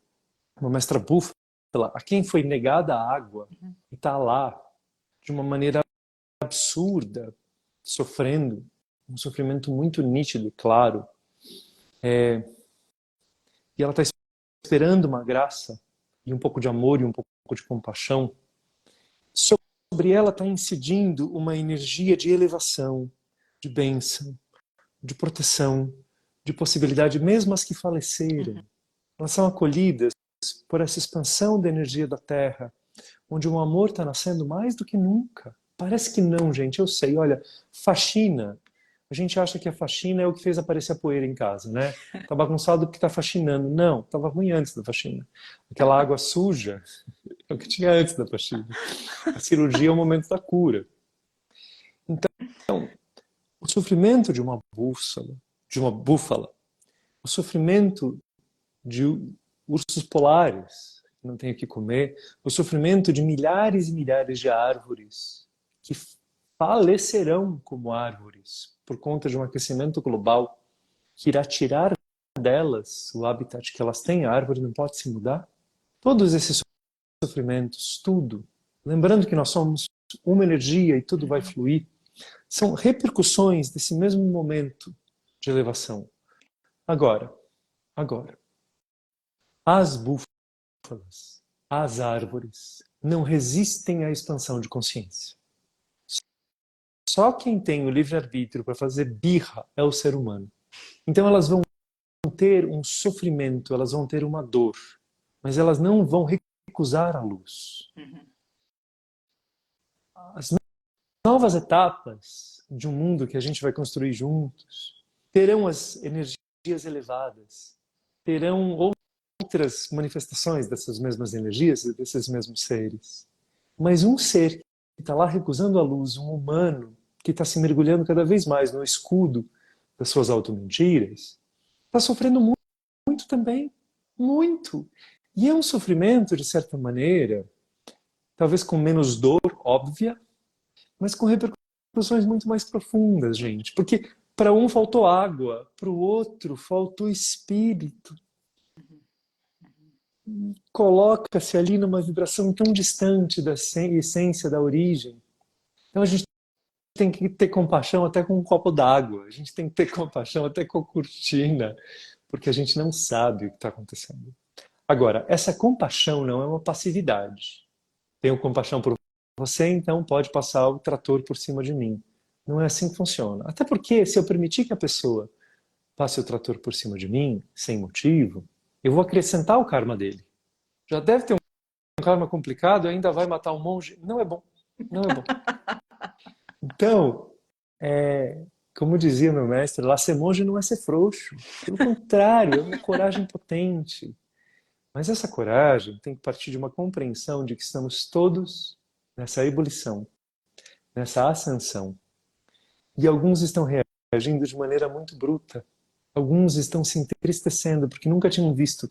uma mestra búfala, a quem foi negada a água e está lá de uma maneira absurda, sofrendo, um sofrimento muito nítido e claro. E ela está esperando uma graça e um pouco de amor e um pouco de compaixão. Sobre ela está incidindo uma energia de elevação, de bênção, de proteção, de possibilidade, mesmo as que faleceram. Elas são acolhidas por essa expansão da energia da Terra, onde o amor está nascendo mais do que nunca. Parece que não, gente, eu sei. Olha, faxina. A gente acha que a faxina é o que fez aparecer a poeira em casa, né? Tá bagunçado porque tá faxinando. Não, estava ruim antes da faxina. Aquela água suja é o que tinha antes da faxina. A cirurgia é o momento da cura. Então, o sofrimento de uma búfala, o sofrimento de ursos polares que não têm o que comer, o sofrimento de milhares e milhares de árvores que falecerão como árvores por conta de um aquecimento global que irá tirar delas o habitat que elas têm. A árvore não pode se mudar. Todos esses sofrimentos, tudo, lembrando que nós somos uma energia e tudo vai fluir, são repercussões desse mesmo momento de elevação. Agora, as búfalas, as árvores, não resistem à expansão de consciência. Só quem tem o livre-arbítrio para fazer birra é o ser humano. Então elas vão ter um sofrimento, elas vão ter uma dor, mas elas não vão recusar a luz. As novas etapas de um mundo que a gente vai construir juntos terão as energias elevadas, terão outras manifestações dessas mesmas energias e desses mesmos seres. Mas um ser que está lá recusando a luz, um humano que está se mergulhando cada vez mais no escudo das suas automentiras, está sofrendo muito, muito também. Muito. E é um sofrimento, de certa maneira, talvez com menos dor óbvia, mas com repercussões muito mais profundas, gente. Porque para um faltou água, para o outro faltou espírito. Coloca-se ali numa vibração tão distante da essência, da origem. Então a gente tem que ter compaixão até com um copo d'água. A gente tem que ter compaixão até com a cortina, porque a gente não sabe o que está acontecendo. Agora, essa compaixão não é uma passividade. Tenho compaixão por você então pode passar o trator por cima de mim. Não é assim que funciona. Até porque, se eu permitir que a pessoa passe o trator por cima de mim, sem motivo, eu vou acrescentar o karma dele. Já deve ter um karma complicado e ainda vai matar um monge. Não é bom. Não é bom. Então, como dizia meu mestre, lá ser monge não é ser frouxo. Pelo contrário, é uma coragem potente. Mas essa coragem tem que partir de uma compreensão de que estamos todos nessa ebulição, nessa ascensão. E alguns estão reagindo de maneira muito bruta. Alguns estão se entristecendo porque nunca tinham visto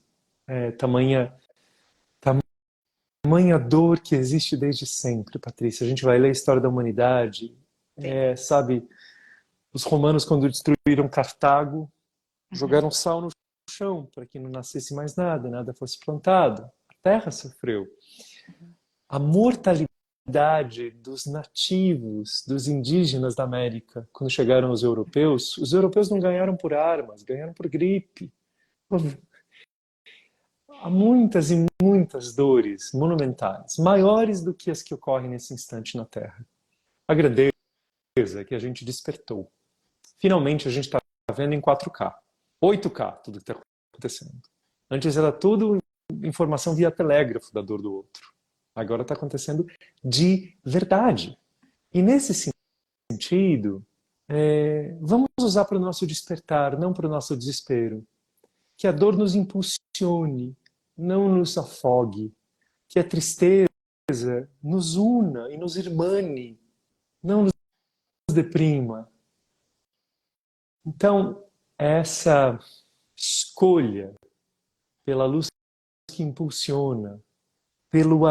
tamanha dor que existe desde sempre, Patrícia. A gente vai ler a história da humanidade, Sim. sabe, os romanos quando destruíram Cartago, Uhum. jogaram sal no chão para que não nascesse mais nada, nada fosse plantado. A terra sofreu. A mortalidade dos nativos, dos indígenas da América, quando chegaram os europeus não ganharam por armas, ganharam por gripe. Há muitas e muitas dores monumentais, maiores do que as que ocorrem nesse instante na Terra. A grandeza é que a gente despertou. Finalmente a gente está vendo em 4K, 8K, tudo que está acontecendo. Antes era tudo informação via telégrafo da dor do outro. Agora está acontecendo de verdade. E nesse sentido, vamos usar para o nosso despertar, não para o nosso desespero. Que a dor nos impulsione, não nos afogue. Que a tristeza nos una e nos irmane, não nos deprima. Então, essa escolha pela luz que impulsiona, pelo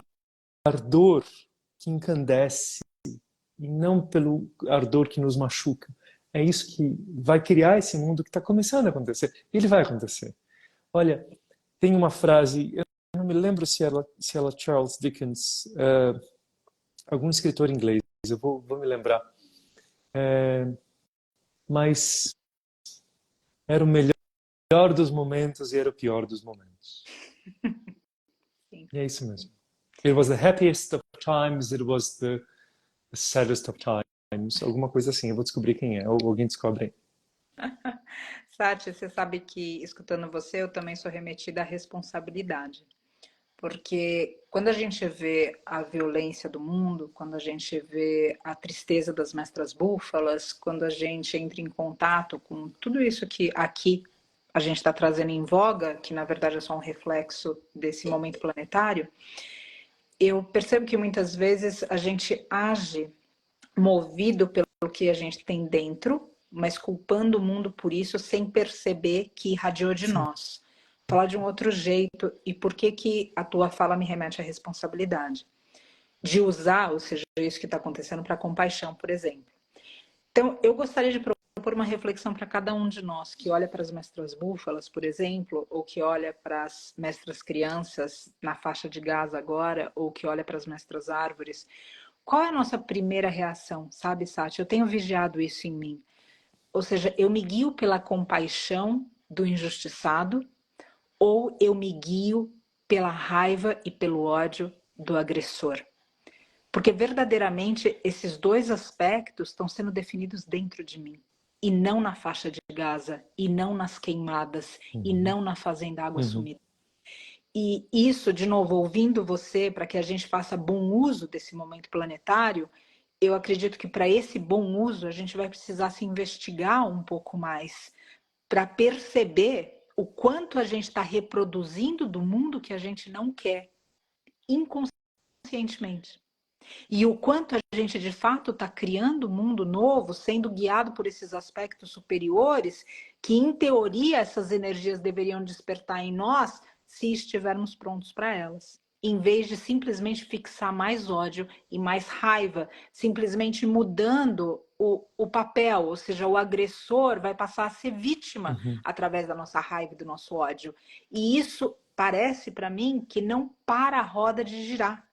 ardor que encandece, e não pelo ardor que nos machuca. É isso que vai criar esse mundo que está começando a acontecer. Ele vai acontecer. Olha, tem uma frase, eu não me lembro se ela Charles Dickens, algum escritor inglês, eu vou me lembrar. Mas era o melhor dos momentos e era o pior dos momentos. Sim. E é isso mesmo. It was the happiest of times, it was the saddest of times. Alguma coisa assim, eu vou descobrir quem é, ou alguém descobre aí. Sati, você sabe que, escutando você, eu também sou remetida à responsabilidade. Porque quando a gente vê a violência do mundo, quando a gente vê a tristeza das mestras búfalas, quando a gente entra em contato com tudo isso que aqui a gente está trazendo em voga, que na verdade é só um reflexo desse momento planetário, eu percebo que muitas vezes a gente age movido pelo que a gente tem dentro, mas culpando o mundo por isso sem perceber que irradiou de Sim. nós. Falar de um outro jeito, e por que que a tua fala me remete à responsabilidade? De usar, ou seja, isso que está acontecendo para compaixão, por exemplo. Então, eu gostaria de propor uma reflexão para cada um de nós, que olha para as mestras búfalas, por exemplo, ou que olha para as mestras crianças na faixa de Gaza agora, ou que olha para as mestras árvores. Qual é a nossa primeira reação, sabe, Sati? Eu tenho vigiado isso em mim. Ou seja, eu me guio pela compaixão do injustiçado ou eu me guio pela raiva e pelo ódio do agressor? Porque verdadeiramente esses dois aspectos estão sendo definidos dentro de mim. E não na faixa de Gaza, e não nas queimadas, e Uhum. não na fazenda Água Uhum. Sumida. E isso, de novo, ouvindo você, para que a gente faça bom uso desse momento planetário, eu acredito que para esse bom uso a gente vai precisar se investigar um pouco mais para perceber o quanto a gente está reproduzindo do mundo que a gente não quer, inconscientemente. E o quanto a gente de fato está criando um mundo novo, sendo guiado por esses aspectos superiores, que em teoria essas energias deveriam despertar em nós se estivermos prontos para elas. Em vez de simplesmente fixar mais ódio e mais raiva, simplesmente mudando o papel, ou seja, o agressor vai passar a ser vítima Uhum. através da nossa raiva e do nosso ódio. E isso parece para mim que não para a roda de girar.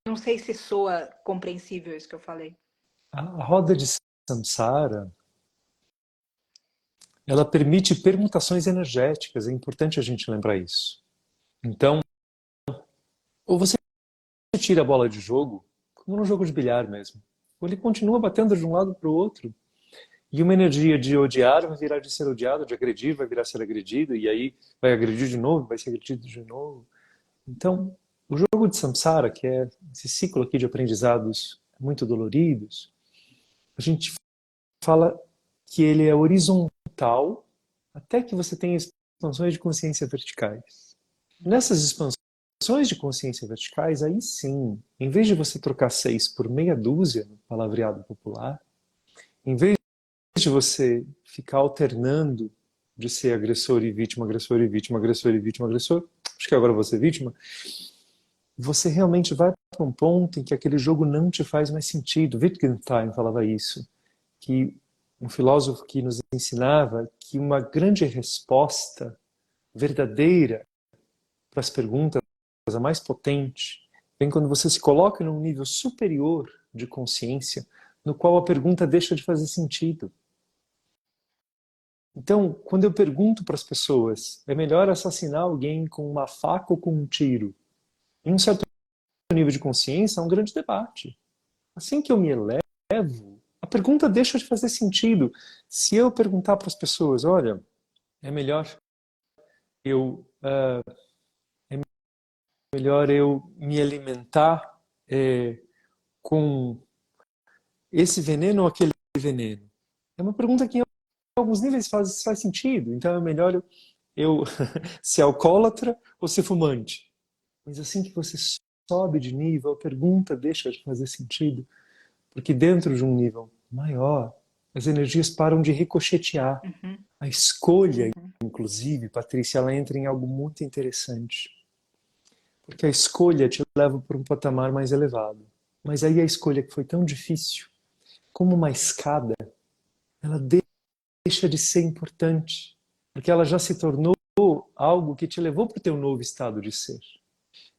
Não sei se soa compreensível isso que eu falei. A roda de Samsara, ela permite permutações energéticas, é importante a gente lembrar isso. Então, ou você tira a bola de jogo, como num jogo de bilhar mesmo, ele continua batendo de um lado para o outro. E uma energia de odiar vai virar de ser odiado, de agredir vai virar ser agredido, e aí vai agredir de novo, vai ser agredido de novo. Então, o jogo de samsara, que é esse ciclo aqui de aprendizados muito doloridos, a gente fala que ele é horizontal até que você tenha expansões de consciência verticais. Nessas expansões de consciência verticais, aí sim, em vez de você trocar 6 por meia dúzia no palavreado popular, em vez de você ficar alternando de ser agressor e vítima, agressor e vítima, agressor e vítima, agressor, acho que agora eu vou ser vítima, você realmente vai para um ponto em que aquele jogo não te faz mais sentido. Wittgenstein falava isso, que um filósofo que nos ensinava que uma grande resposta verdadeira para as perguntas, a mais potente, vem quando você se coloca num nível superior de consciência, no qual a pergunta deixa de fazer sentido. Então, quando eu pergunto para as pessoas, é melhor assassinar alguém com uma faca ou com um tiro? Em um certo nível de consciência, há um grande debate. Assim que eu me elevo, a pergunta deixa de fazer sentido. Se eu perguntar para as pessoas, olha, é melhor eu, é melhor eu me alimentar com esse veneno ou aquele veneno? É uma pergunta que em alguns níveis faz sentido. Então é melhor eu ser alcoólatra ou ser fumante? Mas assim que você sobe de nível, a pergunta deixa de fazer sentido, porque dentro de um nível maior, as energias param de ricochetear. Uhum, A escolha, uhum, inclusive, Patrícia, ela entra em algo muito interessante, porque a escolha te leva para um patamar mais elevado. Mas aí a escolha que foi tão difícil, como uma escada, ela deixa de ser importante, porque ela já se tornou algo que te levou para o teu novo estado de ser.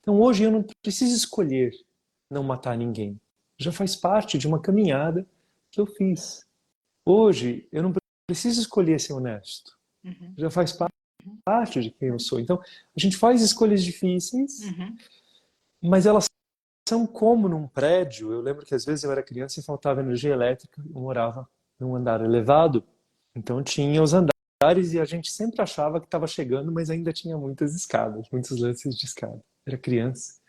Então hoje eu não preciso escolher não matar ninguém. Já faz parte de uma caminhada que eu fiz. Hoje eu não preciso escolher ser honesto. uhum, Já faz parte de quem eu sou. Então a gente faz escolhas difíceis, uhum, mas elas são como num prédio. Eu lembro que às vezes eu era criança e faltava energia elétrica. Eu morava num andar elevado, então tinha os andares e a gente sempre achava que estava chegando, mas ainda tinha muitas escadas, muitos lances de escada. Era criança.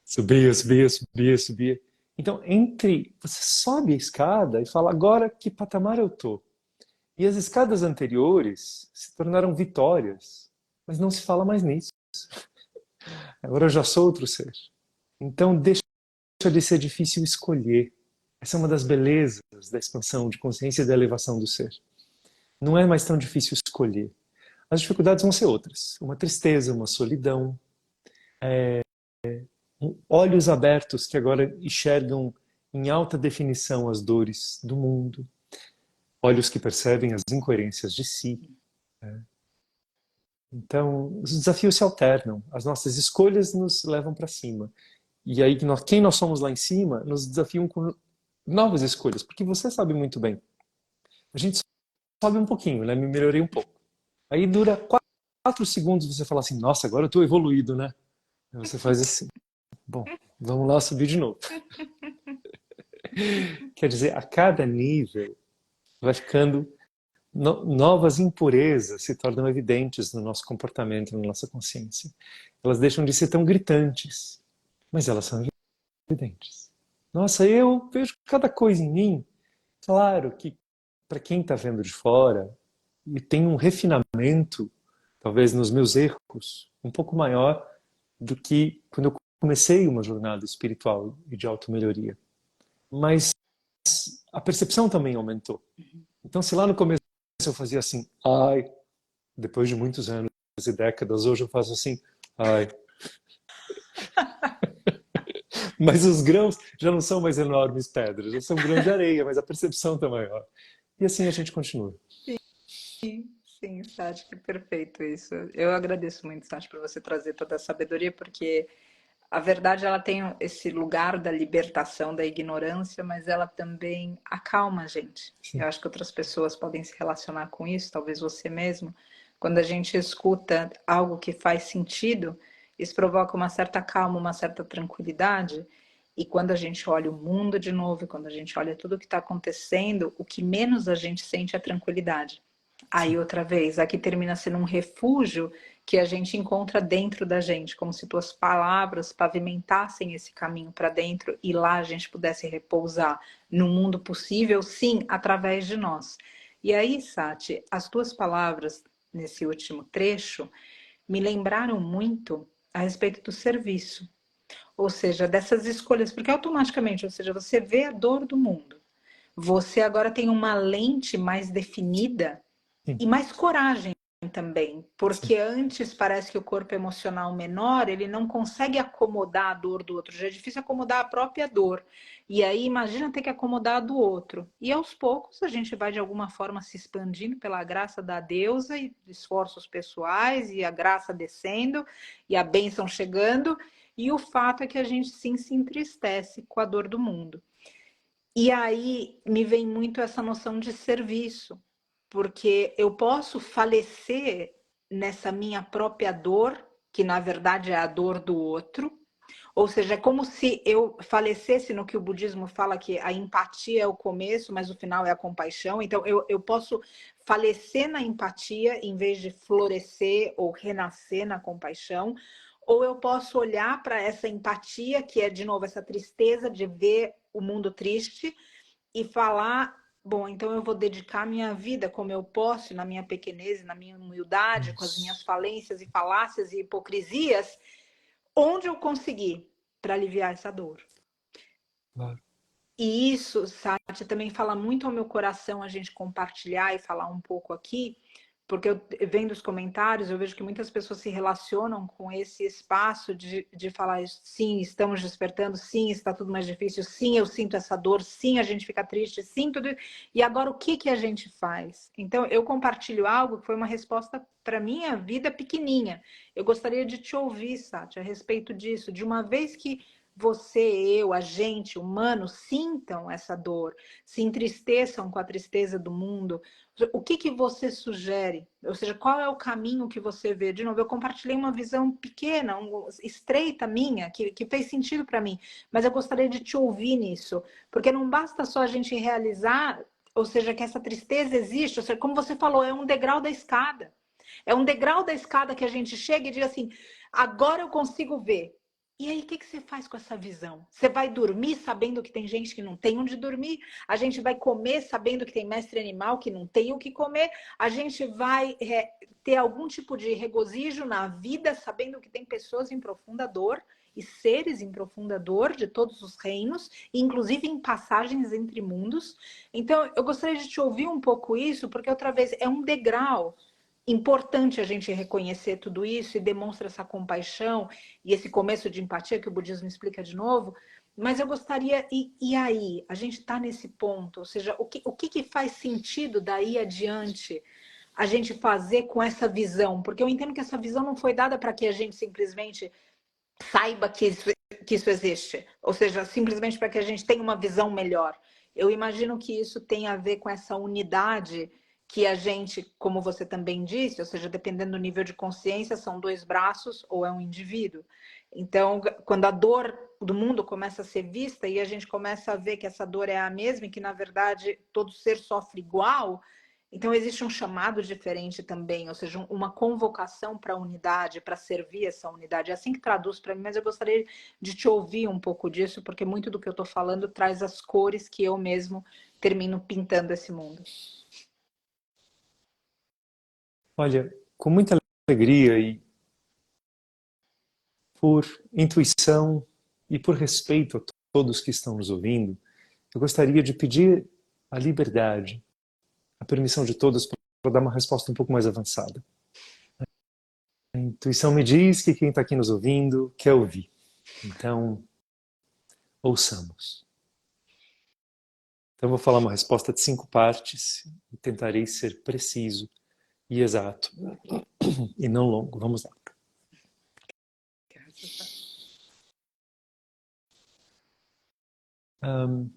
Subia, subia, subia, subia. Então, entre você sobe a escada e fala, agora que patamar eu tô? E as escadas anteriores se tornaram vitórias, mas não se fala mais nisso. Agora eu já sou outro ser. Então, deixa de ser difícil escolher. Essa é uma das belezas da expansão de consciência e da elevação do ser. Não é mais tão difícil escolher. As dificuldades vão ser outras. Uma tristeza, uma solidão, olhos abertos que agora enxergam em alta definição as dores do mundo, olhos que percebem as incoerências de si. Então, os desafios se alternam, as nossas escolhas nos levam para cima. E aí, quem nós somos lá em cima, nos desafiam com novas escolhas, porque você sabe muito bem. A gente sobe um pouquinho, né? Me melhorei um pouco. Aí dura 4 segundos você fala assim, nossa, agora eu estou evoluído, né? Aí você faz assim, bom, vamos lá subir de novo. Quer dizer, a cada nível vai ficando novas impurezas se tornam evidentes no nosso comportamento, na nossa consciência. Elas deixam de ser tão gritantes, mas elas são evidentes. Nossa, eu vejo cada coisa em mim. Claro que para quem está vendo de fora e tem um refinamento, talvez nos meus erros, um pouco maior do que quando eu comecei uma jornada espiritual e de automelhoria. Mas a percepção também aumentou. Então, se lá no começo eu fazia assim, ai, depois de muitos anos e décadas, hoje eu faço assim, ai. Mas os grãos já não são mais enormes pedras, já são grãos de areia, mas a percepção está maior. E assim a gente continua. sim, Sati, que perfeito isso. Eu agradeço muito, Sati, por você trazer toda a sabedoria, porque a verdade ela tem esse lugar da libertação da ignorância, mas ela também acalma a gente. Sim. Eu acho que outras pessoas podem se relacionar com isso, talvez você mesmo. Quando a gente escuta algo que faz sentido, Isso provoca uma certa calma, uma certa tranquilidade. E quando a gente olha o mundo de novo, e quando a gente olha tudo o que está acontecendo, o que menos a gente sente é tranquilidade. Aí, Sim. outra vez, aqui termina sendo um refúgio que a gente encontra dentro da gente, como se tuas palavras pavimentassem esse caminho para dentro e lá a gente pudesse repousar no mundo possível, sim, através de nós. E aí, Sati, as tuas palavras nesse último trecho me lembraram muito a respeito do serviço, ou seja, dessas escolhas, porque automaticamente, ou seja, você vê a dor do mundo, você agora tem uma lente mais definida Sim. e mais coragem também, Sim. porque antes parece que o corpo emocional menor, ele não consegue acomodar a dor do outro, já é difícil acomodar a própria dor. E aí imagina ter que acomodar a do outro. E aos poucos a gente vai de alguma forma se expandindo pela graça da deusa e esforços pessoais e a graça descendo e a bênção chegando, e o fato é que a gente sim se entristece com a dor do mundo. E aí me vem muito essa noção de serviço, porque eu posso falecer nessa minha própria dor, que na verdade é a dor do outro, ou seja, é como se eu falecesse no que o budismo fala que a empatia é o começo, mas o final é a compaixão. Então eu posso falecer na empatia em vez de florescer ou renascer na compaixão, ou eu posso olhar para essa empatia, que é de novo essa tristeza de ver o mundo triste, e falar, bom, então eu vou dedicar minha vida como eu posso, na minha pequenez, na minha humildade, com as minhas Isso. falências e falácias e hipocrisias, onde eu conseguir para aliviar essa dor. Claro. E isso, Sátia, também fala muito ao meu coração a gente compartilhar e falar um pouco aqui, porque eu vendo os comentários, eu vejo que muitas pessoas se relacionam com esse espaço de falar, sim, estamos despertando, sim, está tudo mais difícil, sim, eu sinto essa dor, sim, a gente fica triste, sim, tudo. E agora o que que a gente faz? Então, eu compartilho algo que foi uma resposta para minha vida pequenininha. Eu gostaria de te ouvir, Sátia, a respeito disso, de uma vez que você, eu, a gente, humano, sintam essa dor, se entristeçam com a tristeza do mundo. O que que você sugere? Ou seja, qual é o caminho que você vê? De novo, eu compartilhei uma visão pequena, estreita minha, que fez sentido para mim, mas eu gostaria de te ouvir nisso, porque não basta só a gente realizar, ou seja, que essa tristeza existe, ou seja, como você falou, é um degrau da escada. É um degrau da escada que a gente chega e diz assim, agora eu consigo ver. E aí, o que que você faz com essa visão? Você vai dormir sabendo que tem gente que não tem onde dormir? A gente vai comer sabendo que tem mestre animal que não tem o que comer? A gente vai ter algum tipo de regozijo na vida sabendo que tem pessoas em profunda dor e seres em profunda dor de todos os reinos, inclusive em passagens entre mundos? Então, eu gostaria de te ouvir um pouco isso, porque outra vez é um degrau importante a gente reconhecer tudo isso e demonstra essa compaixão e esse começo de empatia que o budismo explica de novo, mas eu gostaria, e aí? A gente está nesse ponto, ou seja, o que faz sentido daí adiante a gente fazer com essa visão? Porque eu entendo que essa visão não foi dada para que a gente simplesmente saiba que isso existe, ou seja, simplesmente para que a gente tenha uma visão melhor. Eu imagino que isso tem a ver com essa unidade que a gente, como você também disse, ou seja, dependendo do nível de consciência, são dois braços ou é um indivíduo. Então, quando a dor do mundo começa a ser vista e a gente começa a ver que essa dor é a mesma e que, na verdade, todo ser sofre igual, então existe um chamado diferente também, ou seja, uma convocação para a unidade, para servir essa unidade. É assim que traduz para mim, mas eu gostaria de te ouvir um pouco disso, porque muito do que eu estou falando traz as cores que eu mesmo termino pintando esse mundo. Olha, com muita alegria e por intuição e por respeito a todos que estão nos ouvindo, eu gostaria de pedir a liberdade, a permissão de todos para dar uma resposta um pouco mais avançada. A intuição me diz que quem está aqui nos ouvindo quer ouvir. Então, ouçamos. Então, eu vou falar uma resposta de 5 partes e tentarei ser preciso e exato e não longo. Vamos lá. Um,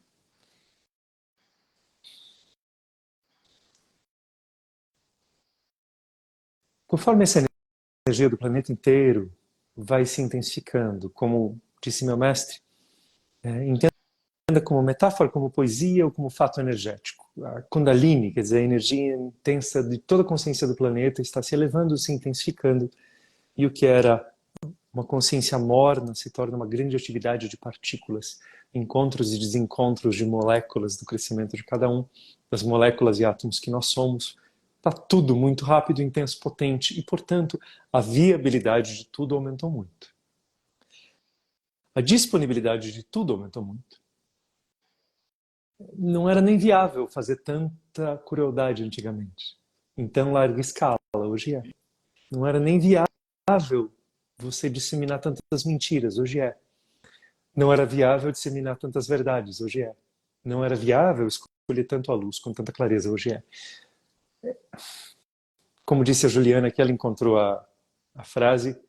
conforme essa energia do planeta inteiro vai se intensificando, como disse meu mestre, entenda como metáfora, como poesia ou como fato energético. A Kundalini, quer dizer, a energia intensa de toda a consciência do planeta está se elevando, se intensificando, e o que era uma consciência morna se torna uma grande atividade de partículas, encontros e desencontros de moléculas do crescimento de cada um, das moléculas e átomos que nós somos. Está tudo muito rápido, intenso, potente, e, portanto, a viabilidade de tudo aumentou muito. A disponibilidade de tudo aumentou muito. Não era nem viável fazer tanta crueldade antigamente. Em tão larga escala, hoje é. Não era nem viável você disseminar tantas mentiras, hoje é. Não era viável disseminar tantas verdades, hoje é. Não era viável escolher tanto a luz com tanta clareza, hoje é. Como disse a Juliana, que ela encontrou a frase,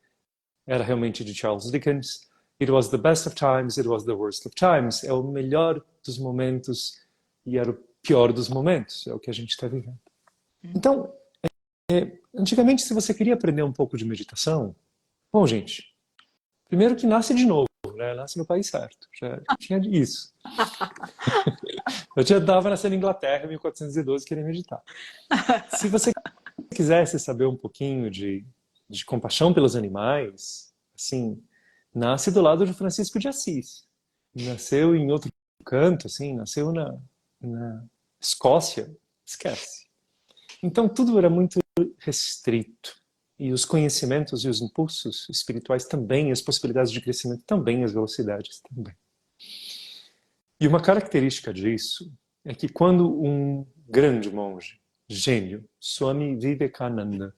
era realmente de Charles Dickens. It was the best of times, it was the worst of times. É o melhor dos momentos e era o pior dos momentos. É o que a gente está vivendo. Então, antigamente, se você queria aprender um pouco de meditação, bom, gente, primeiro que nasce de novo, né? Nasce no país certo. Já tinha isso. Eu já estava nascendo na Inglaterra, em 1412, queria meditar. Se você quisesse saber um pouquinho de compaixão pelos animais, assim, nasce do lado de Francisco de Assis. Nasceu em outro canto, assim, nasceu na Escócia, esquece. Então tudo era muito restrito. E os conhecimentos e os impulsos espirituais também, as possibilidades de crescimento também, as velocidades também. E uma característica disso é que quando um grande monge, gênio, Swami Vivekananda,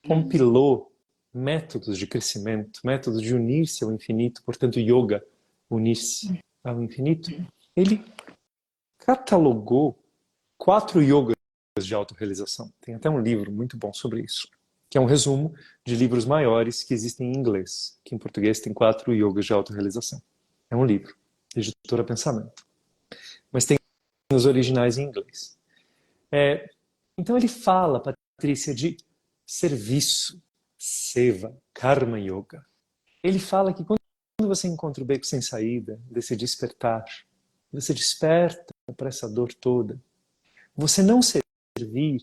compilou métodos de crescimento, métodos de unir-se ao infinito, portanto, yoga, unir-se ao infinito, ele catalogou 4 yogas de autorrealização. Tem até um livro muito bom sobre isso, que é um resumo de livros maiores que existem em inglês, que em português tem 4 yogas de autorrealização. É um livro, Editora Pensamento. Mas tem os originais em inglês. Então ele fala, Patrícia, de serviço, seva, karma yoga. Ele fala que quando você encontra o beco sem saída, desse despertar, você desperta para essa dor toda. Você não servir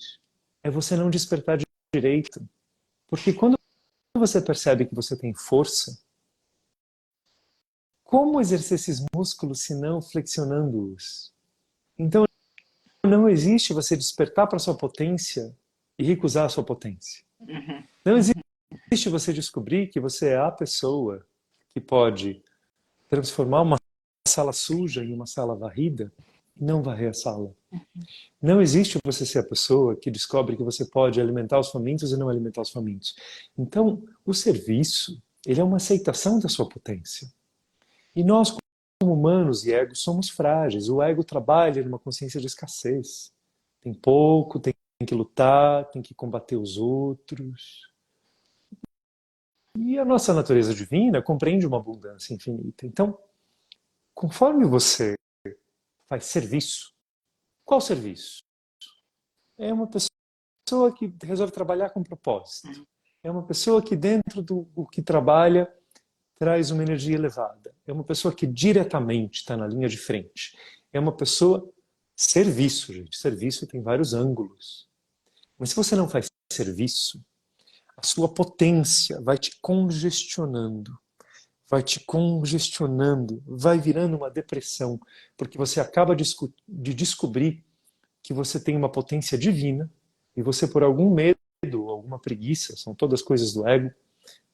é você não despertar de direito. Porque quando você percebe que você tem força, como exercer esses músculos se não flexionando-os? Então não existe você despertar para a sua potência e recusar a sua potência. Não existe você descobrir que você é a pessoa que pode transformar uma sala suja em uma sala varrida e não varrer a sala. Não existe você ser a pessoa que descobre que você pode alimentar os famintos e não alimentar os famintos. Então, o serviço, ele é uma aceitação da sua potência. E nós, como humanos e egos, somos frágeis. O ego trabalha numa consciência de escassez. Tem pouco, tem que lutar, tem que combater os outros. E a nossa natureza divina compreende uma abundância infinita. Então, conforme você faz serviço, qual serviço? É uma pessoa que resolve trabalhar com propósito. É uma pessoa que dentro do que trabalha traz uma energia elevada. É uma pessoa que diretamente está na linha de frente. É uma pessoa serviço, gente. Serviço tem vários ângulos. Mas se você não faz serviço, a sua potência vai te congestionando. Vai virando uma depressão, porque você acaba de descobrir que você tem uma potência divina e você, por algum medo, alguma preguiça, são todas coisas do ego,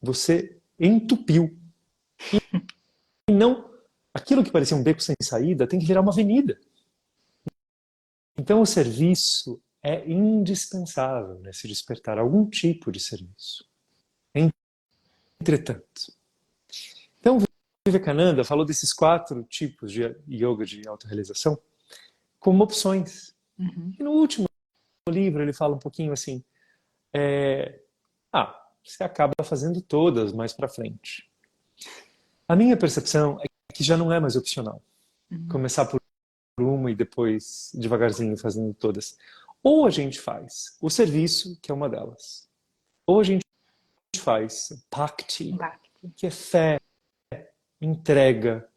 você entupiu. E não, aquilo que parecia um beco sem saída tem que virar uma avenida. Então o serviço é indispensável nesse despertar, algum tipo de serviço. Entretanto, então Vivekananda falou desses 4 tipos de yoga de autorrealização como opções. E no último livro ele fala um pouquinho assim, você acaba fazendo todas mais para frente. A minha percepção é que já não é mais opcional. Começar por uma e depois devagarzinho fazendo todas. Ou a gente faz o serviço, que é uma delas. Ou a gente faz bhakti, que é fé, entrega,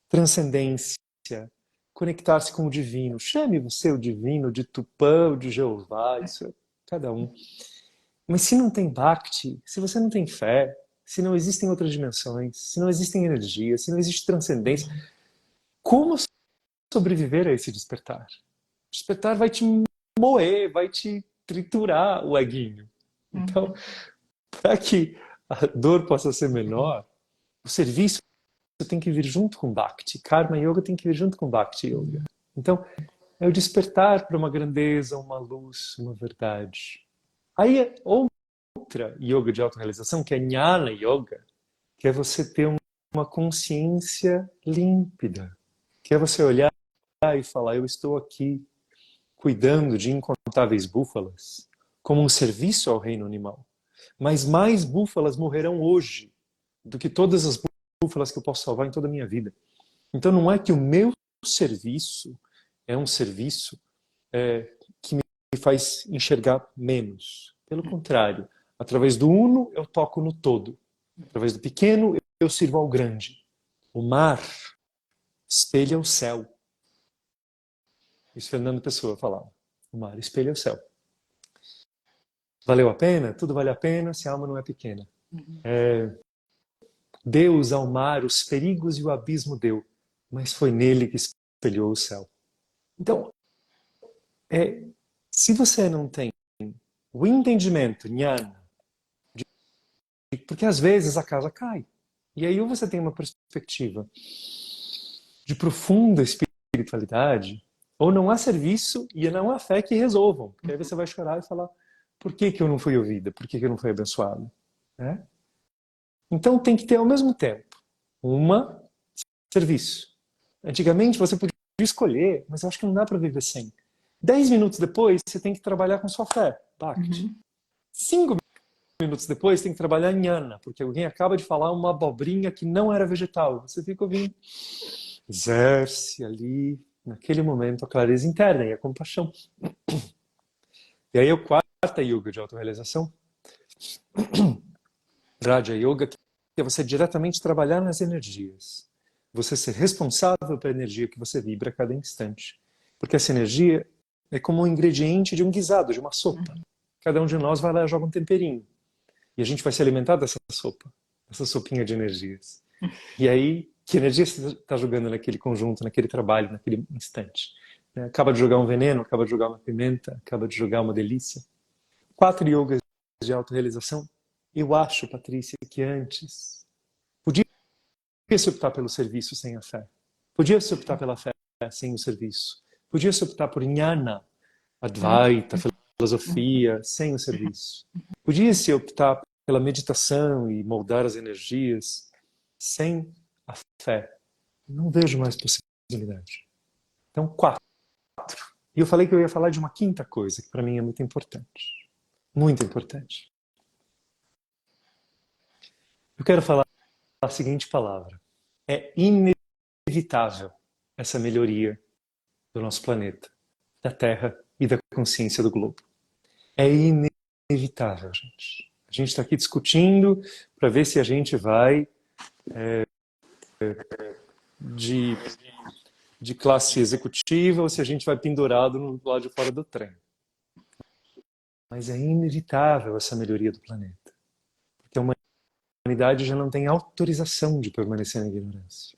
transcendência, conectar-se com o divino. Chame você o divino de Tupã ou de Jeová, isso é cada um. Mas se não tem Bhakti, se você não tem fé, se não existem outras dimensões, se não existem energias, se não existe transcendência, como sobreviver a esse despertar? O despertar vai te moer, vai te triturar o eguinho. Então, para que a dor possa ser menor, o serviço tem que vir junto com Bhakti. Karma Yoga tem que vir junto com Bhakti Yoga. Então, é o despertar para uma grandeza, uma luz, uma verdade. Aí, outra yoga de autorrealização, que é Jnana Yoga, que é você ter uma consciência límpida, que é você olhar e falar, eu estou aqui cuidando de incontáveis búfalas, como um serviço ao reino animal. Mas mais búfalas morrerão hoje do que todas as búfalas que eu posso salvar em toda a minha vida. Então não é que o meu serviço é um serviço que me faz enxergar menos. Pelo contrário, através do uno eu toco no todo. Através do pequeno eu sirvo ao grande. O mar espelha o céu. Isso Fernando Pessoa falava. O mar espelha o céu. Valeu a pena? Tudo vale a pena se a alma não é pequena. Deus ao mar os perigos e o abismo deu, mas foi nele que espelhou o céu. Então, se você não tem o entendimento, jnana, porque às vezes a casa cai. E aí ou você tem uma perspectiva de profunda espiritualidade, ou não há serviço e não há fé que resolvam. Porque aí você vai chorar e falar, por que eu não fui ouvida? Por que eu não fui abençoado? Né? Então tem que ter ao mesmo tempo serviço. Antigamente você podia escolher, mas eu acho que não dá para viver sem. 10 minutos depois você tem que trabalhar com sua fé, Bhakti. 5 minutos depois tem que trabalhar em jnana, porque alguém acaba de falar uma abobrinha que não era vegetal. Você fica ouvindo, exerce ali, naquele momento, a clareza interna e a compaixão. E aí o quarta yoga de autorrealização, Raja Yoga, que é você diretamente trabalhar nas energias. Você ser responsável pela energia que você vibra a cada instante. Porque essa energia é como um ingrediente de um guisado, de uma sopa. Cada um de nós vai lá e joga um temperinho. E a gente vai se alimentar dessa sopa, essa sopinha de energias. E aí, que energia você está jogando naquele conjunto, naquele trabalho, naquele instante? Acaba de jogar um veneno, acaba de jogar uma pimenta, acaba de jogar uma delícia. 4 yogas de autorrealização. Eu acho, Patrícia, que antes podia se optar pelo serviço sem a fé. Podia se optar pela fé sem o serviço. Podia se optar por jnana, advaita, filosofia, sem o serviço. Podia se optar pela meditação e moldar as energias sem a fé. Não vejo mais possibilidade. Então, 4. E eu falei que eu ia falar de uma quinta coisa, que para mim é muito importante. Muito importante. Eu quero falar a seguinte palavra. É inevitável essa melhoria do nosso planeta, da Terra e da consciência do globo. É inevitável, gente. A gente está aqui discutindo para ver se a gente vai de classe executiva ou se a gente vai pendurado no lado de fora do trem. Mas é inevitável essa melhoria do planeta. Porque a humanidade já não tem autorização de permanecer na ignorância.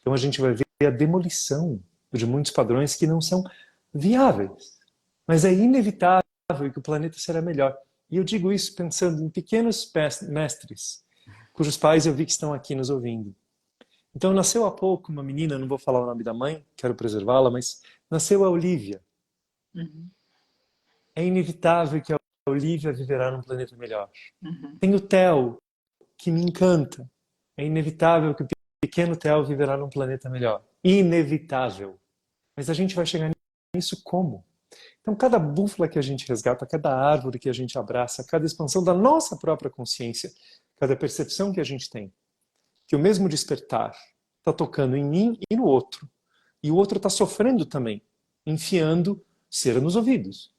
Então a gente vai ver a demolição de muitos padrões que não são viáveis. Mas é inevitável que o planeta será melhor. E eu digo isso pensando em pequenos mestres, cujos pais eu vi que estão aqui nos ouvindo. Então nasceu há pouco uma menina, não vou falar o nome da mãe, quero preservá-la, mas nasceu a Olivia. É inevitável que a Olivia viverá num planeta melhor. Tem o Theo, que me encanta. É inevitável que o pequeno Theo viverá num planeta melhor. Inevitável. Mas a gente vai chegar nisso como? Então, cada búfala que a gente resgata, cada árvore que a gente abraça, cada expansão da nossa própria consciência, cada percepção que a gente tem, que o mesmo despertar está tocando em mim e no outro. E o outro está sofrendo também, enfiando cera nos ouvidos.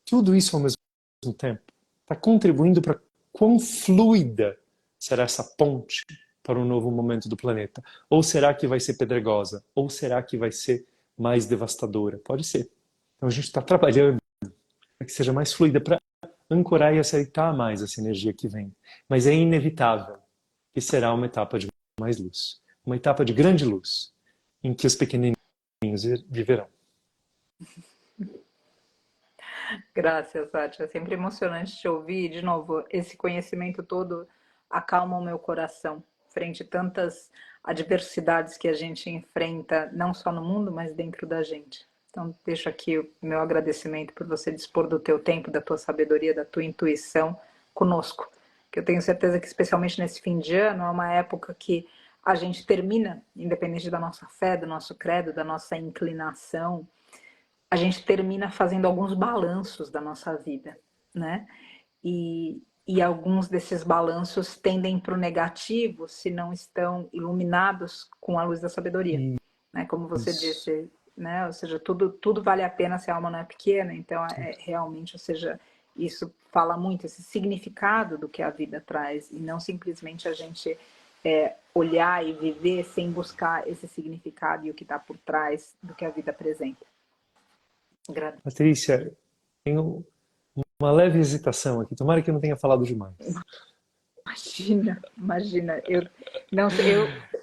Tudo isso ao mesmo tempo está contribuindo para quão fluida será essa ponte para um novo momento do planeta? Ou será que vai ser pedregosa? Ou será que vai ser mais devastadora? Pode ser. Então a gente está trabalhando para que seja mais fluida, para ancorar e aceitar mais essa energia que vem. Mas é inevitável que será uma etapa de mais luz. Uma etapa de grande luz, em que os pequenininhos viverão. Graças, Sátia. É sempre emocionante te ouvir. De novo, esse conhecimento todo acalma o meu coração frente a tantas adversidades que a gente enfrenta, não só no mundo, mas dentro da gente. Então, deixo aqui o meu agradecimento por você dispor do teu tempo, da tua sabedoria, da tua intuição conosco. Que eu tenho certeza que, especialmente nesse fim de ano, é uma época que a gente termina, independente da nossa fé, do nosso credo, da nossa inclinação, a gente termina fazendo alguns balanços da nossa vida, né? E alguns desses balanços tendem para o negativo se não estão iluminados com a luz da sabedoria, né? Como você disse, né? Ou seja, tudo vale a pena se a alma não é pequena, então realmente, ou seja, isso fala muito, esse significado do que a vida traz, e não simplesmente a gente olhar e viver sem buscar esse significado e o que está por trás do que a vida apresenta. Patrícia, tenho uma leve hesitação aqui. Tomara que eu não tenha falado demais. Imagina.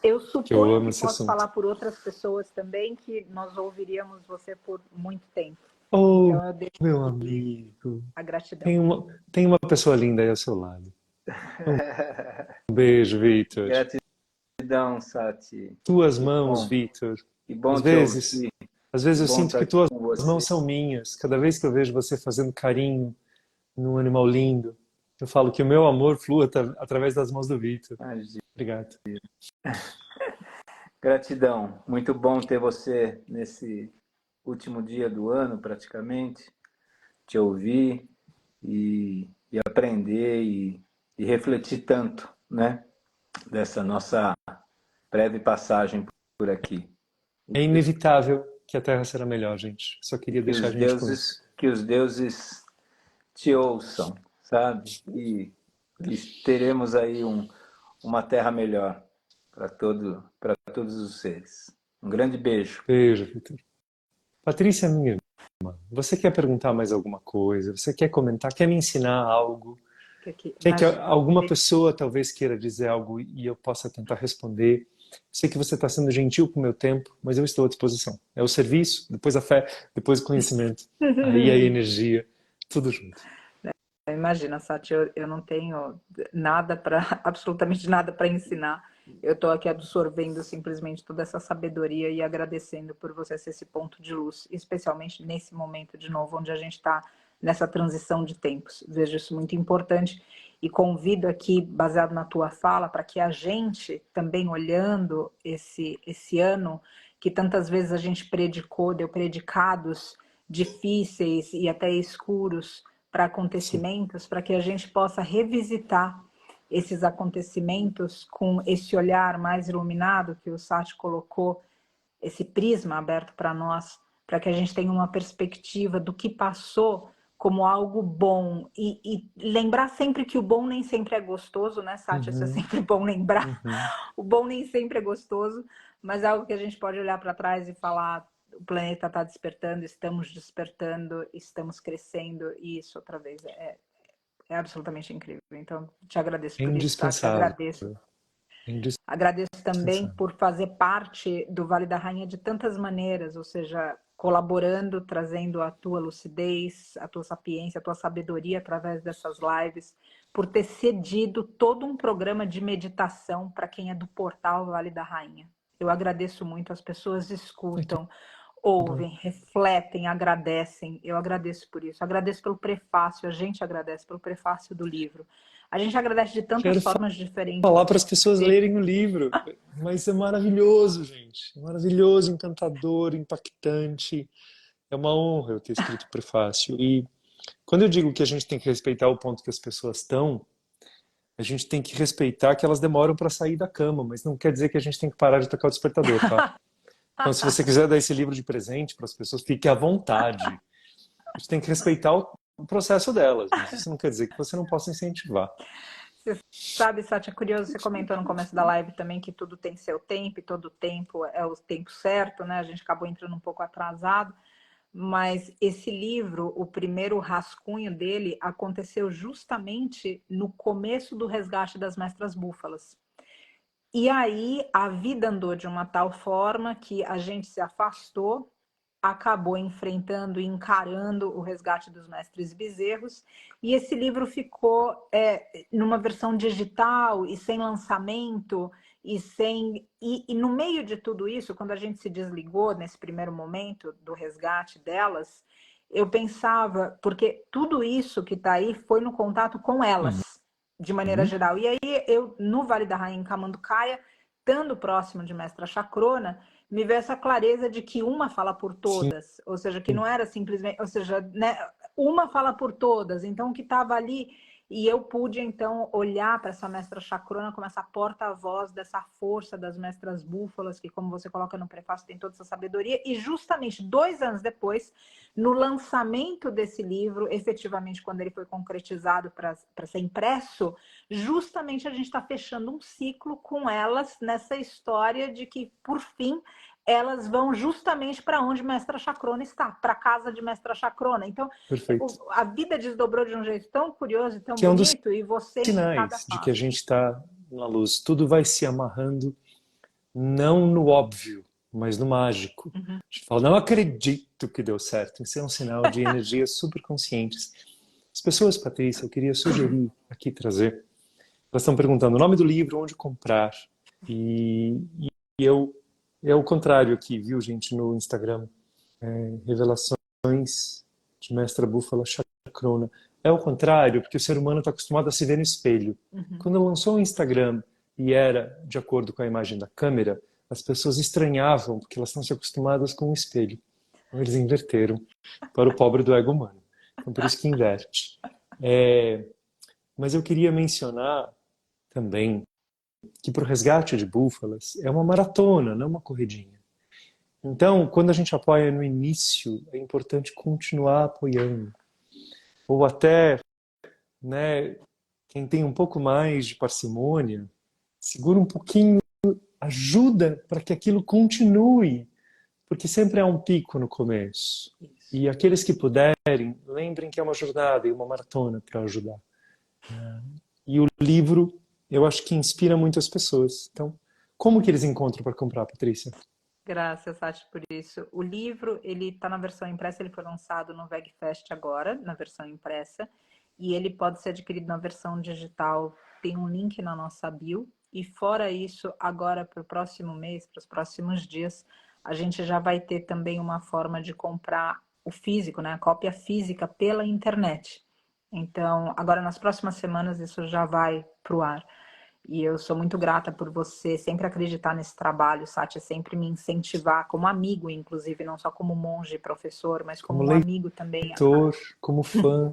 Eu suponho que posso assunto. falar por outras pessoas também que nós ouviríamos você por muito tempo. Oh, então eu deixo meu amigo. a gratidão. Tem uma pessoa linda aí ao seu lado. Um beijo, Vitor. Gratidão, Sati. Tuas mãos, Vitor. Que bom Às vezes eu sinto que tuas mãos são minhas. Cada vez que eu vejo você fazendo carinho num animal lindo, eu falo que o meu amor flua através das mãos do Vitor. Obrigado. Gratidão. Muito bom ter você nesse último dia do ano, praticamente. Te ouvir e aprender e refletir tanto, né? Dessa nossa breve passagem por aqui. É inevitável que a Terra será melhor, gente. Só queria deixar a gente com isso. Que os deuses te ouçam, sabe? E teremos aí uma terra melhor para todos os seres. Um grande beijo. Beijo, Vitor. Patrícia, minha irmã, você quer perguntar mais alguma coisa? Você quer comentar? Quer me ensinar algo? Quer que alguma pessoa talvez queira dizer algo e eu possa tentar responder? Sei que você está sendo gentil com o meu tempo, mas eu estou à disposição. É o serviço, depois a fé, depois o conhecimento, aí a energia, tudo junto. Imagina, Sati, eu não tenho absolutamente nada para ensinar. Eu estou aqui absorvendo simplesmente toda essa sabedoria e agradecendo por você ser esse ponto de luz, especialmente nesse momento, de novo, onde a gente está nessa transição de tempos. Vejo isso muito importante e convido aqui, baseado na tua fala, para que a gente, também olhando esse ano, que tantas vezes a gente deu predicados difíceis e até escuros para acontecimentos, para que a gente possa revisitar esses acontecimentos com esse olhar mais iluminado que o Sati colocou, esse prisma aberto para nós, para que a gente tenha uma perspectiva do que passou como algo bom. E lembrar sempre que o bom nem sempre é gostoso, né, Sati? Isso é sempre bom lembrar. O bom nem sempre é gostoso, mas é algo que a gente pode olhar para trás e falar: o planeta está despertando, estamos crescendo, e isso outra vez é absolutamente incrível. Então, te agradeço por isso, tá? Te agradeço. Agradeço também por fazer parte do Vale da Rainha de tantas maneiras, ou seja, colaborando, trazendo a tua lucidez, a tua sapiência, a tua sabedoria através dessas lives, por ter cedido todo um programa de meditação para quem é do portal Vale da Rainha. Eu agradeço muito, as pessoas escutam, ouvem, refletem, agradecem. Eu agradeço por isso. Agradeço pelo prefácio, a gente agradece pelo prefácio do livro. A gente agradece de tantas formas diferentes. Falar para as pessoas lerem o livro, mas é maravilhoso, gente. É maravilhoso, encantador, impactante. É uma honra eu ter escrito o prefácio. E quando eu digo que a gente tem que respeitar o ponto que as pessoas estão, a gente tem que respeitar que elas demoram para sair da cama, mas não quer dizer que a gente tem que parar de tocar o despertador, tá? Então, se você quiser dar esse livro de presente para as pessoas, fique à vontade. A gente tem que respeitar o processo delas, mas isso não quer dizer que você não possa incentivar. Você sabe, Sátia, é curioso, você comentou no começo da live também que tudo tem seu tempo e todo tempo é o tempo certo, né? A gente acabou entrando um pouco atrasado, mas esse livro, o primeiro rascunho dele, aconteceu justamente no começo do resgate das mestras búfalas. E aí a vida andou de uma tal forma que a gente se afastou, acabou enfrentando e encarando o resgate dos mestres bezerros, e esse livro ficou numa versão digital e sem lançamento, e no meio de tudo isso, quando a gente se desligou nesse primeiro momento do resgate delas, eu pensava, porque tudo isso que está aí foi no contato com elas, de maneira geral. E aí eu, no Vale da Rainha, em Camanducaia, estando próximo de Mestra Chacrona, me veio essa clareza de que uma fala por todas, ou seja, que não era simplesmente, ou seja, né, uma fala por todas, então o que estava ali, e eu pude então olhar para essa mestra Chacrona como essa porta-voz dessa força das mestras búfalas, que como você coloca no prefácio tem toda essa sabedoria, e justamente 2 anos depois, no lançamento desse livro, efetivamente quando ele foi concretizado para ser impresso, justamente a gente está fechando um ciclo com elas nessa história de que, por fim, elas vão justamente para onde Mestra Chacrona está, para a casa de Mestra Chacrona. Então, Perfeito. a vida desdobrou de um jeito tão curioso e tão Que é um dos bonito, e você em cada sinais de que a passo. gente está na luz. Tudo vai se amarrando, não no óbvio, mas no mágico. A gente fala, não acredito que deu certo. Isso é um sinal de energias superconscientes. As pessoas, Patrícia, eu queria sugerir aqui trazer. Elas estão perguntando o nome do livro, onde comprar. E eu é o contrário aqui, viu, gente, no Instagram. Revelações de Mestra Búfala Chacrona. É o contrário, porque o ser humano está acostumado a se ver no espelho. Quando lançou o Instagram e era de acordo com a imagem da câmera, as pessoas estranhavam, porque elas estão se acostumadas com o espelho. Então eles inverteram para o pobre do ego humano. Então por isso que inverte. Mas eu queria mencionar também que para o resgate de búfalas é uma maratona, não uma corridinha. Então, quando a gente apoia no início, é importante continuar apoiando. Ou até, né, quem tem um pouco mais de parcimônia, segura um pouquinho, ajuda para que aquilo continue, porque sempre há um pico no começo. E aqueles que puderem, lembrem que é uma jornada e uma maratona para ajudar. E o livro, eu acho que inspira muitas pessoas. Então, como que eles encontram para comprar, Patrícia? Graças, Sati, por isso. O livro, ele está na versão impressa, ele foi lançado no VegFest agora, na versão impressa, e ele pode ser adquirido na versão digital. Tem um link na nossa bio. E fora isso, agora para o próximo mês, para os próximos dias, a gente já vai ter também uma forma de comprar o físico, né? A cópia física pela internet. Então, agora nas próximas semanas isso já vai para o ar. E eu sou muito grata por você sempre acreditar nesse trabalho, Sátia, sempre me incentivar como amigo, inclusive, não só como monge, professor, mas como um amigo também. Leitor, como fã.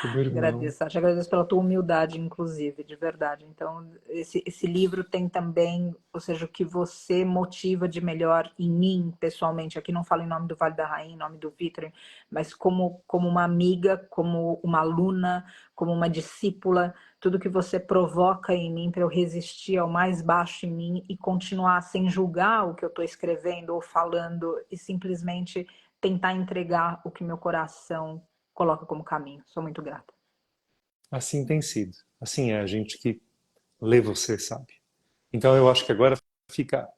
Como irmão. Agradeço, Sátia, agradeço pela tua humildade, inclusive, de verdade. Então, esse livro tem também, ou seja, o que você motiva de melhor em mim, pessoalmente. Aqui não falo em nome do Vale da Rainha, em nome do Vitor, mas como uma amiga, como uma aluna, como uma discípula, tudo que você provoca em mim para eu resistir ao mais baixo em mim e continuar sem julgar o que eu estou escrevendo ou falando e simplesmente tentar entregar o que meu coração coloca como caminho. Sou muito grata. Assim tem sido. Assim é a gente que lê você, sabe? Então eu acho que agora fica...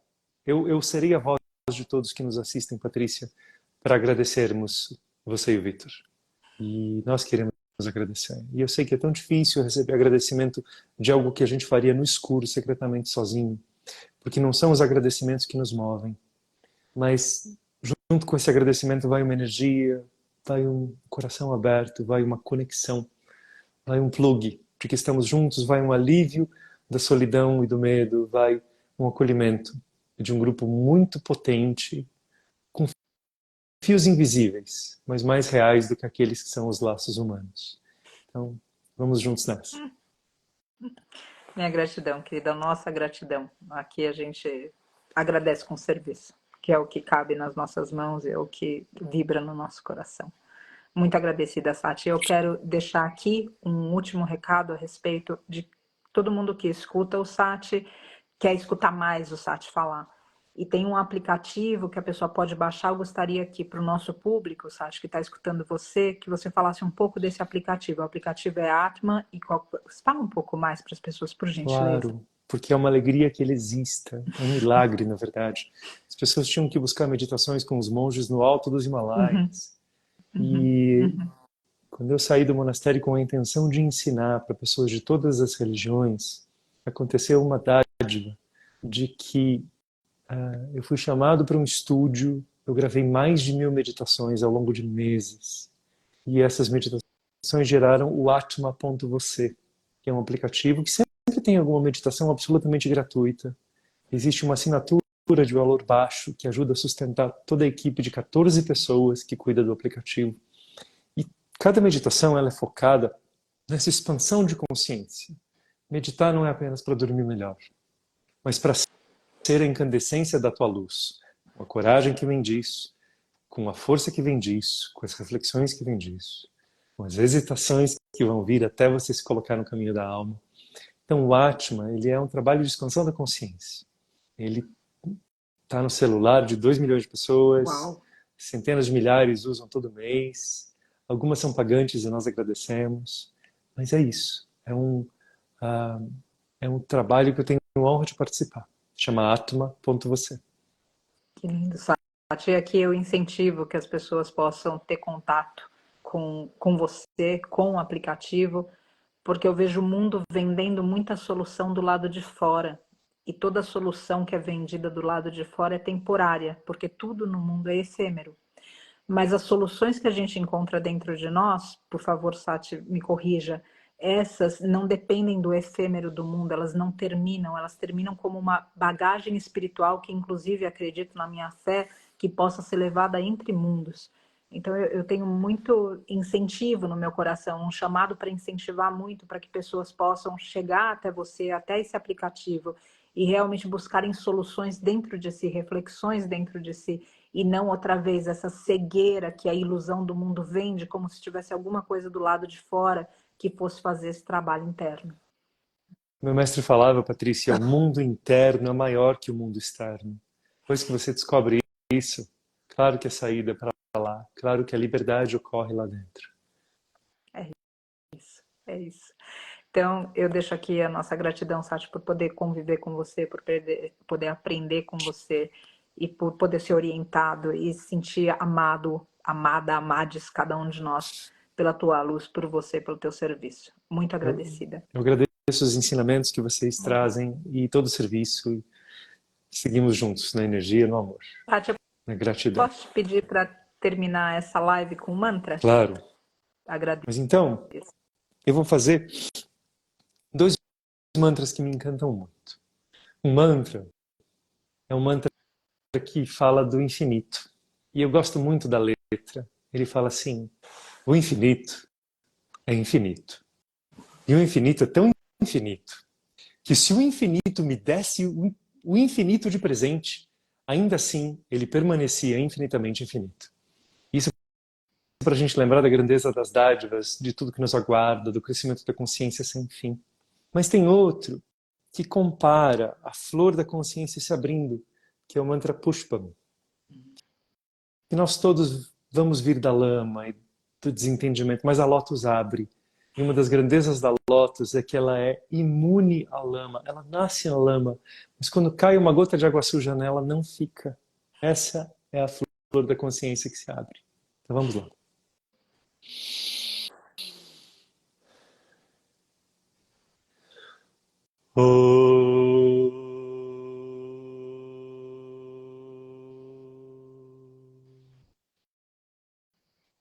Eu serei a voz de todos que nos assistem, Patrícia, para agradecermos você e o Vitor. E nós queremos agradecer. E eu sei que é tão difícil receber agradecimento de algo que a gente faria no escuro, secretamente sozinho, porque não são os agradecimentos que nos movem. Mas junto com esse agradecimento vai uma energia, vai um coração aberto, vai uma conexão, vai um plug de que estamos juntos, vai um alívio da solidão e do medo, vai um acolhimento de um grupo muito potente, com fios invisíveis, mas mais reais do que aqueles que são os laços humanos. Então, vamos juntos nessa. Minha gratidão, querida, nossa gratidão. Aqui a gente agradece com serviço, que é o que cabe nas nossas mãos, é o que vibra no nosso coração. Muito agradecida, Sati. Eu quero deixar aqui um último recado a respeito de todo mundo que escuta o Sati, quer escutar mais o Sati falar. E tem um aplicativo que a pessoa pode baixar. Eu gostaria aqui para o nosso público, Sati, que está escutando você, que você falasse um pouco desse aplicativo. O aplicativo é Atma e fala um pouco mais para as pessoas, por gentileza. Claro, porque é uma alegria que ele exista, é um milagre, na verdade. As pessoas tinham que buscar meditações com os monges no alto dos Uhum, Himalaias. uhum, E uhum. quando eu saí do monastério com a intenção de ensinar para pessoas de todas as religiões, aconteceu uma dádiva de que eu fui chamado para um estúdio, eu gravei mais de 1000 meditações ao longo de meses. E essas meditações geraram o Atma.você, que é um aplicativo que sempre tem alguma meditação absolutamente gratuita. Existe uma assinatura de valor baixo que ajuda a sustentar toda a equipe de 14 pessoas que cuida do aplicativo. E cada meditação ela é focada nessa expansão de consciência. Meditar não é apenas para dormir melhor, mas para ser a incandescência da tua luz, com a coragem que vem disso, com a força que vem disso, com as reflexões que vem disso, com as hesitações que vão vir até você se colocar no caminho da alma. Então o Atma, ele é um trabalho de expansão da consciência. Ele está no celular de 2 milhões de pessoas, Uau! centenas de milhares usam todo mês, algumas são pagantes e nós agradecemos, mas é isso, é um trabalho que eu tenho a honra de participar, chama Atma.você. Que lindo, Sati. E aqui eu incentivo que as pessoas possam ter contato com você, com o aplicativo, porque eu vejo o mundo vendendo muita solução do lado de fora. E toda solução que é vendida do lado de fora é temporária, porque tudo no mundo é efêmero. Mas as soluções que a gente encontra dentro de nós, por favor, Sati, me corrija, essas não dependem do efêmero do mundo, elas terminam como uma bagagem espiritual que, inclusive, acredito na minha fé, que possa ser levada entre mundos. Então, eu tenho muito incentivo no meu coração, um chamado para incentivar muito para que pessoas possam chegar até você, até esse aplicativo, e realmente buscarem soluções dentro de si, reflexões dentro de si, e não outra vez essa cegueira que a ilusão do mundo vende, como se tivesse alguma coisa do lado de fora que fosse fazer esse trabalho interno. Meu mestre falava, Patrícia, o mundo interno é maior que o mundo externo. Depois que você descobre isso, claro que a saída é para lá, claro que a liberdade ocorre lá dentro. É isso, é isso. Então, eu deixo aqui a nossa gratidão, Sati, por poder conviver com você, por poder aprender com você e por poder ser orientado e se sentir amado, amada, amades, cada um de nós, pela tua luz, por você, pelo teu serviço. Muito agradecida. Eu agradeço os ensinamentos que vocês trazem e todo o serviço. E seguimos juntos na energia, no amor, Sati, eu na gratidão. posso te pedir para terminar essa live com um mantra? Claro. Agradeço. Mas então, eu vou fazer 2 mantras que me encantam muito. Um mantra é um mantra que fala do infinito. E eu gosto muito da letra. Ele fala assim: o infinito é infinito. E o infinito é tão infinito que se o infinito me desse o infinito de presente, ainda assim ele permanecia infinitamente infinito. Isso é para a gente lembrar da grandeza das dádivas, de tudo que nos aguarda, do crescimento da consciência sem fim. Mas tem outro que compara a flor da consciência se abrindo, que é o mantra Pushpam. E nós todos vamos vir da lama e do desentendimento, mas a lótus abre. E uma das grandezas da lótus é que ela é imune à lama. Ela nasce na lama, mas quando cai uma gota de água suja nela, não fica. Essa é a flor da consciência que se abre. Então vamos lá.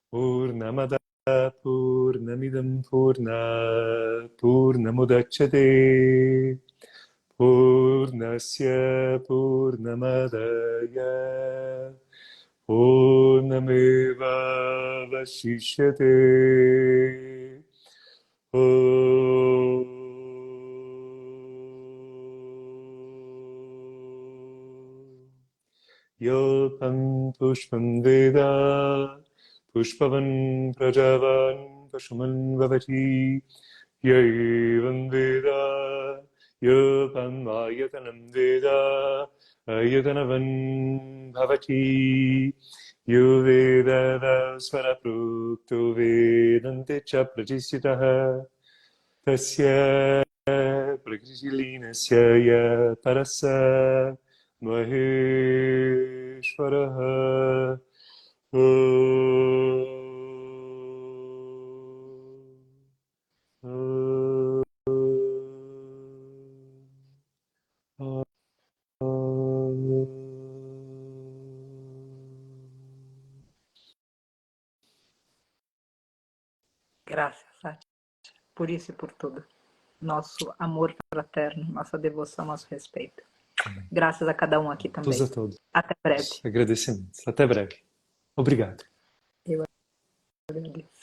Purnamada Purnamidam Purnat Purnamudachyate Purnasya Purnamadaya Purnameva Vashishyate Om Yopam Pushpam Veda Pushpavan Prajavan Pashuman Bhavati Yaivam Veda Yopam Ayatanam Veda Ayatanavan Bhavati Yo Veda Svara Prukto Vedante Cha Pratisthitaha Tasya Prakritilinasya Ya Parasa Maheshwaraha Graças, Sati, por isso e por tudo. Nosso amor fraterno, nossa devoção, nosso respeito. Graças a cada um aqui também. a todos. Até breve. Agradecimentos. Até breve. Obrigado. Eu agradeço.